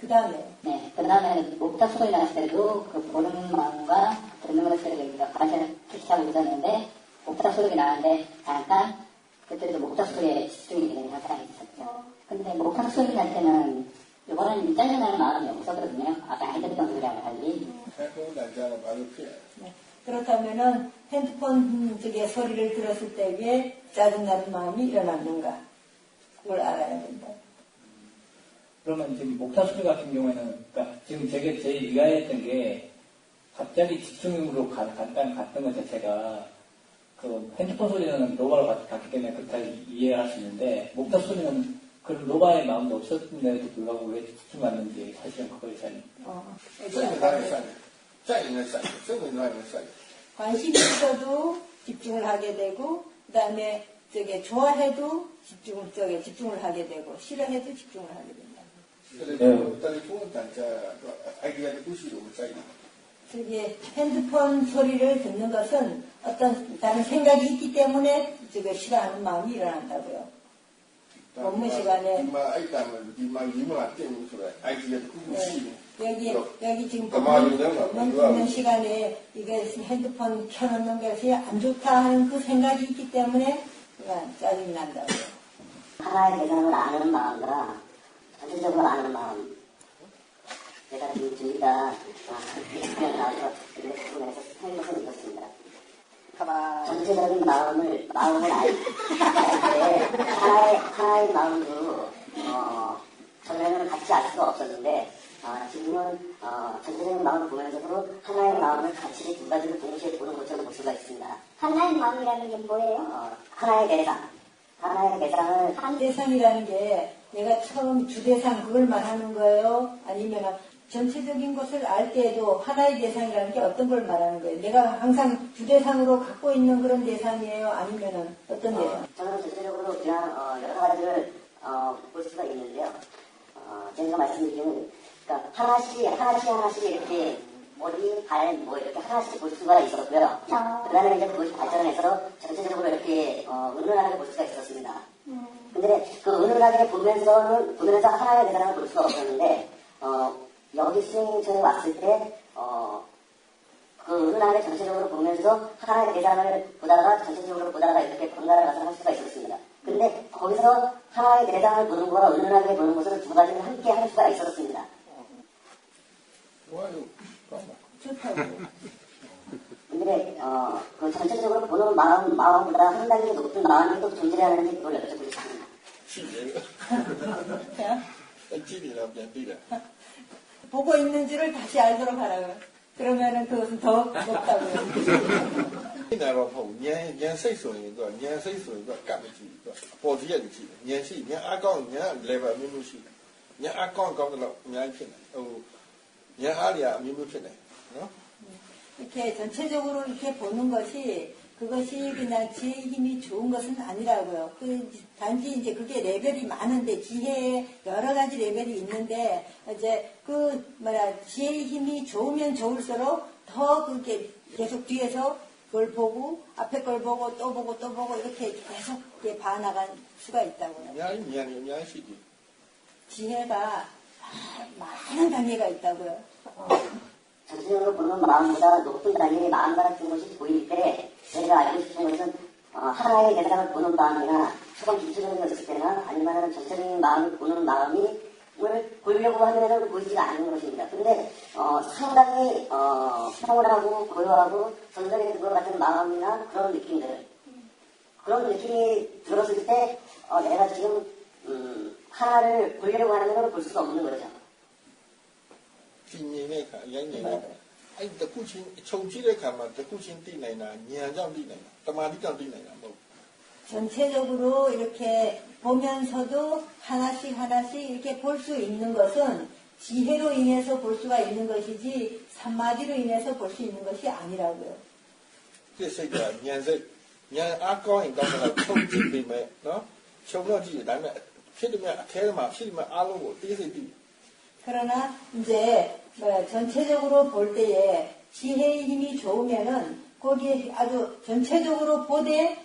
그 다음에. 네. 그 다음에 목탁 소리 났을 때도 그 보는 마음과 듣는 것을 같이 캐치하고 있었는데 목탁 소리가 나는데 잠깐 그때도 목탁 소리에 집중이 되는 현상이 있었죠. 근데 목탁 소리 날 때는 이번에는 짜증나는 마음이 없었거든요. 아까 핸드폰 소리하고 달리. 네. 그렇다면은 핸드폰 쪽에 소리를 들었을 때 왜 짜증나는 마음이 일어났는가? 그걸 알아야 된다. 그러면 지금 목탁 소리 같은 경우에는, 그러니까 지금 제가 제일 의아했던 게 갑자기 집중으로 갔던 것 자체가 그 핸드폰 소리는 로바로 갔기 때문에 그렇게 이해할 수 있는데 목탁 소리는 그런 로바의 마음도 없었는데도 불구하고 왜 집중했는지 사실은 그걸 잘. 관심이 있어도 집중을 하게 되고, 그 다음에 좋아해도 집중을 하게 되고, 싫어해도 집중을 하게 된다. 저기 핸드폰 소리를 듣는 것은 어떤 다른 생각이 있기 때문에 싫어하는 마음이 일어난다고요. 업무 시간에 여기 지금 법문 듣는 시간에 이게 핸드폰 켜놓는 것이 안 좋다 하는 그 생각이 있기 때문에 짜증이 난다고요. 하나의 대상을 아는 마음과 전체적으로 아는 마음. 제가 지금 준비가 그냥 나와서 이렇게 부분에서 생각을 읽었습니다. 전체적인 마음을 알 때 하나의 마음도 전에는 같이 알 수가 없었는데 지금은 전체적인 마음을 보면서도 하나의 마음을 같이 두 가지를 동시에 보는 것처럼 볼 수가 있습니다. 하나의 마음이라는 게 뭐예요? 하나의 대상. 하나의 대상을 대상이라는 게 내가 처음 주대상 그걸 말하는 거예요? 아니면 전체적인 것을 알 때에도 하나의 대상이라는 게 어떤 걸 말하는 거예요? 내가 항상 주대상으로 갖고 있는 그런 대상이에요? 아니면 어떤 대상? 저는 전체적으로 그냥 여러 가지를 볼 수가 있는데요. 제가 말씀드리는 그러니까 하나씩 이렇게 머리, 발, 이렇게 하나씩 볼 수가 있었고요. 그 다음에 이제 그것이 발전해서 전체적으로 이렇게 은은하게 볼 수가 있었습니다. 근데 그 은은하게 보면서 하나의 대상을 볼 수가 없었는데 여기 스윙처에 왔을 때 그 은은하게 전체적으로 보면서 하나의 대상을 보다가 전체적으로 보다가 이렇게 번갈아 가서 할 수가 있었습니다. 근데 거기서 하나의 대상을 보는 거와 은은하게 보는 것을 두 가지를 함께 할 수가 있었습니다. 좋다고. 근데 그 전체적으로 보는 마음보다 한 단계 높은 마음이 또 존재하는지 그걸 여쭤보고 싶습니다. ရှိတယ်အကြည့်နေတော့ပြန်သိတယ် 보고 있는지를 다시 알도록 하라고요. 그러면은 그것은 더 높다고요. သိနေတော့မဟုတ်ဉာဏ်စိတ်ဆိုရင်သူကဉာဏ်စိတ်ဆိုရင်သူကကပ်မကြည့်ဘူးသူကပေါ်စီရကြည့်တယ်ဉာဏ်ရှိဉာဏ်အကောင်းဉာဏ် level အမျိုးမျိုးရှိတယ်ဉာဏ်အကောင်းတော့အများကြီးဖြစ်နေဟိုဉာဏ်အားတွေအမျိုးမျိုးဖြစ်နေနော် 이렇게 전체적으로 이렇게 보는 것이 그것이 그냥 지혜의 힘이 좋은 것은 아니라고요. 단지 이제 그게 레벨이 많은데 지혜에 여러 가지 레벨이 있는데 이제 지혜의 힘이 좋으면 좋을수록 더 그게 계속 뒤에서 그걸 보고 앞에 걸 보고 또 보고 또 보고 이렇게 계속 이렇게 봐나갈 수가 있다고요. အများကြီးဉာဏ်တွေအများကြီးရှိတယ် 지혜가 많은 단계가 있다고요. 전체적으로 보는 마음보다 높은 단계의 마음 같은 것이 보일 때 제가 알고 싶은 것은 하나의 대상을 보는 마음이나 조금 기초적인 것일 때나 아니면 전체적인 마음을 보는 마음이 보려고 하면은 보이지가 않는 것입니다. 근데 상당히 평온하고 고요하고 전적인 그와 같은 마음이나 그런 느낌이 들었을 때 내가 지금 하나를 보려고 하는 걸 볼 수가 없는 거죠. ကြည်ငြိမ်တဲ့အခါအရင်ငြိမ်တဲ့အခါအဲ့တခုချင်းခြုံကြည့်တဲ့အခါမှာတခုချင်းသိနိုင်တာဉာဏ်ကြောင့်သိနိုင်တာတမာတိကြောင့်သိနိုင်တာမဟုတ် 전체적으로 이렇게 보면서도 하나씩 이렇게 볼 수 있는 것은 지혜로 인해서 볼 수가 있는 것이지 산마디로 인해서 볼 수 있는 것이 아니라고요. သိစိတ်ကဉာဏ်စိတ်ဉာဏ်အားကောင်းရင်ကောင်းတယ်ခြုံကြည့်ပြီးမယ်နော်ခြုံတော့ကြည့်တယ်ဒါပေမဲ့ဖြစ်တယ်မြတ်အထဲမှာဖြစ်တယ်မြတ်အားလုံးကိုသိစိတ်သိ 그러나 이제 전체적으로 볼 때에 지혜의 힘이 좋으면은 거기에 아주 전체적으로 보되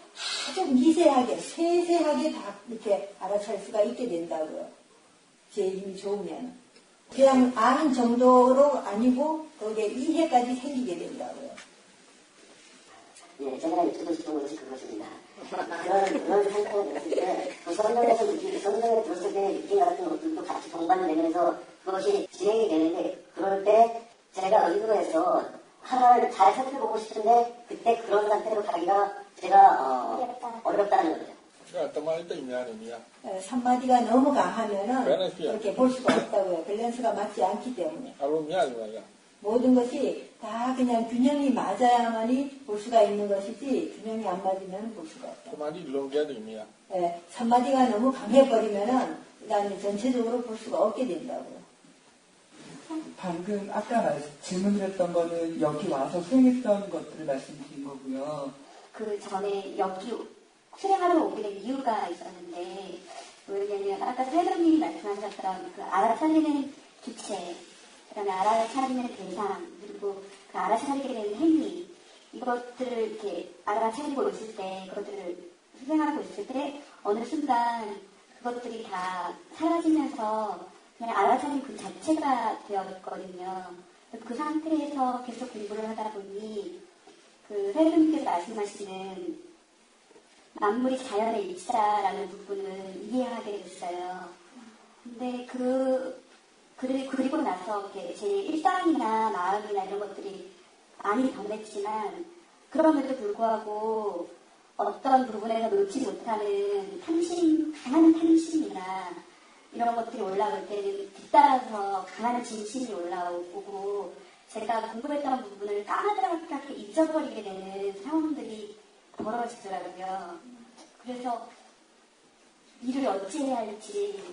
아주 미세하게 세세하게 다 이렇게 알아챌 수가 있게 된다고요. 지혜의 힘이 좋으면 그냥 아는 정도로 아니고 거기에 이해까지 생기게 된다고요. 예, 제가 여쭤보고 싶은 것이 그것입니다. 그런 상태가 됐을 때, 선정에 들었을 때 느낌 같은 것들도 같이 동반을 내면서 그것이 진행이 되는데, 그럴 때 제가 의도해서 하나를 잘 살펴보고 싶은데, 그때 그런 상태로 가기가 제가 어렵다는 거죠. 그러니까 ತಮಾ리 때 있냐는 이야. 산마디가 너무 강하면은 그렇게 볼 수가 없다고요. 밸런스가 맞지 않기 때문에. 아로미야 이거야. 모든 것이 다 그냥 균형이 맞아야만이 볼 수가 있는 것이지 균형이 안 맞으면 볼 수가 없다. 산마디 롱게도이야. 네, 산마디가 너무 강해버리면은 그다음에 전체적으로 볼 수가 없게 된다고요. 방금 아까 질문드렸던 거는 여기 와서 수행했던 것들을 말씀드린 거고요. 그 전에 여기 수행하러 오게 된 이유가 있었는데 왜냐면 아까 설교님이 말씀하셨던 그 알아차리는 주체, 그다음에 알아차리는 대상, 그리고 그 알아차리게 되는 행위 이것들을 이렇게 알아차리고 있을 때 그것들을 수행하고 있을 때 어느 순간 그것들이 다 사라지면서 그냥 알아차린 그 자체가 되었거든요. 그 상태에서 계속 공부를 하다 보니 그 설교님께서 말씀하시는 만물이 자연의 일치다라는 부분을 이해하게 됐어요. 근데 그리고 나서 제 일상이나 마음이나 이런 것들이 많이 변했지만 그럼에도 불구하고 어떤 부분에서 놓지 못하는 강한 탐심이나 이런 것들이 올라올 때는 뒤따라서 강한 진심이 올라오고 제가 궁금했던 부분을 까마득하게 잊어버리게 되는 상황들이 벌어지더라고요. 그래서 일을 어찌해야 할지.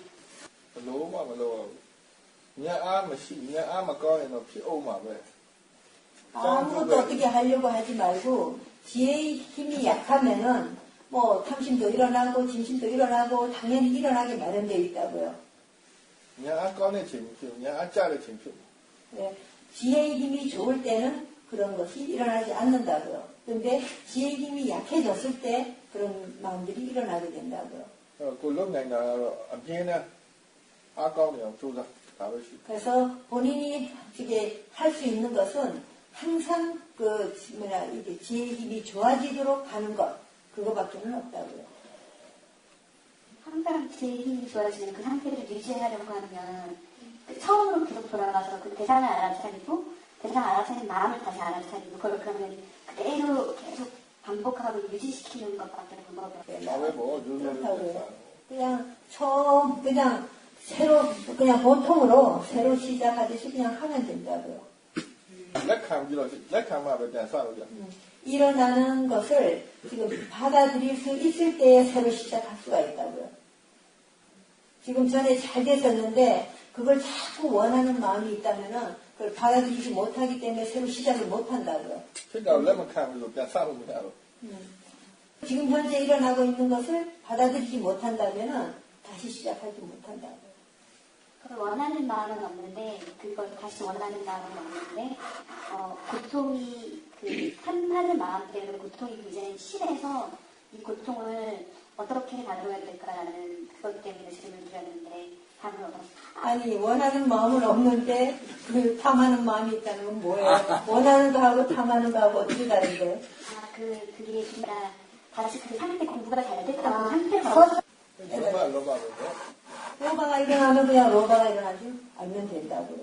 아무것도 어떻게 하려고 하지 말고 지혜의 힘이 약하면은 뭐 탐심도 일어나고 진심도 일어나고 당연히 일어나게 마련되어 있다고요. 네, 지혜의 힘이 좋을 때는 그런 것이 일어나지 않는다고요. 그런데 지혜의 힘이 약해졌을 때 그런 마음들이 일어나게 된다고요. 그래서 본인이 할 수 있는 것은 항상 이게 지혜의 힘이 좋아지도록 하는 것, 그거밖에는 없다고요. 항상 지혜의 힘이 좋아지는 그 상태를 유지하려고 하면 처음으로 계속 돌아가서 그 대상을 알아차리고 대상을 알아차린 마음을 다시 알아차리고 그러면 그 그대로 계속 반복하고 유지시키는 것밖에 방법이 다음에 뭐 그렇다고요. 그냥 처음 그냥 새로 그냥 보통으로 새로 시작하듯이 그냥 하면 된다고요. 일어나는 것을 지금 받아들일 수 있을 때에 새로 시작할 수가 있다고요. 지금 전에 잘 됐었는데 그걸 자꾸 원하는 마음이 있다면은 그걸 받아들이지 못하기 때문에 새로 시작을 못한다고요. 지금 현재 일어나고 있는 것을 받아들이지 못한다면은 다시 시작하지 못한다고요. 그걸 원하는 마음은 없는데 그걸 다시 원하는 마음은 없는데 고통이 그 한하는 마음 때문에 고통이 굉장히 심해서 이 고통을 어떻게 다뤄야 될까라는 그것 때문에 질문을 드렸는데 답을 얻었습니다. 아니 원하는 마음은 없는데 그 탐하는 마음이 있다는 건 뭐예요? 원하는 거하고 탐하는 거하고 어떻게 다른데? 그게 진짜 다시 그 상태 공부가 잘 됐다고 상태로 로바가 일어나면 그냥 로바가 일어나지 알면 된다고요.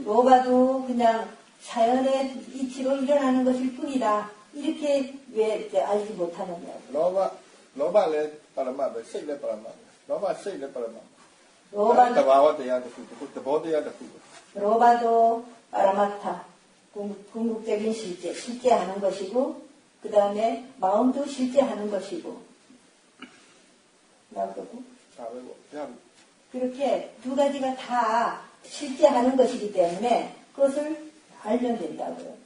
로바도 그냥 자연의 이치로 일어나는 것일 뿐이다. 이렇게 왜 이제 알지 못하느냐고. 로바도 파라마타, 궁극적인 실제하는 것이고, 그 다음에 마음도 실제하는 것이고, 나오고 그렇게 두 가지가 다 실제하는 것이기 때문에 그것을 알면 된다고요.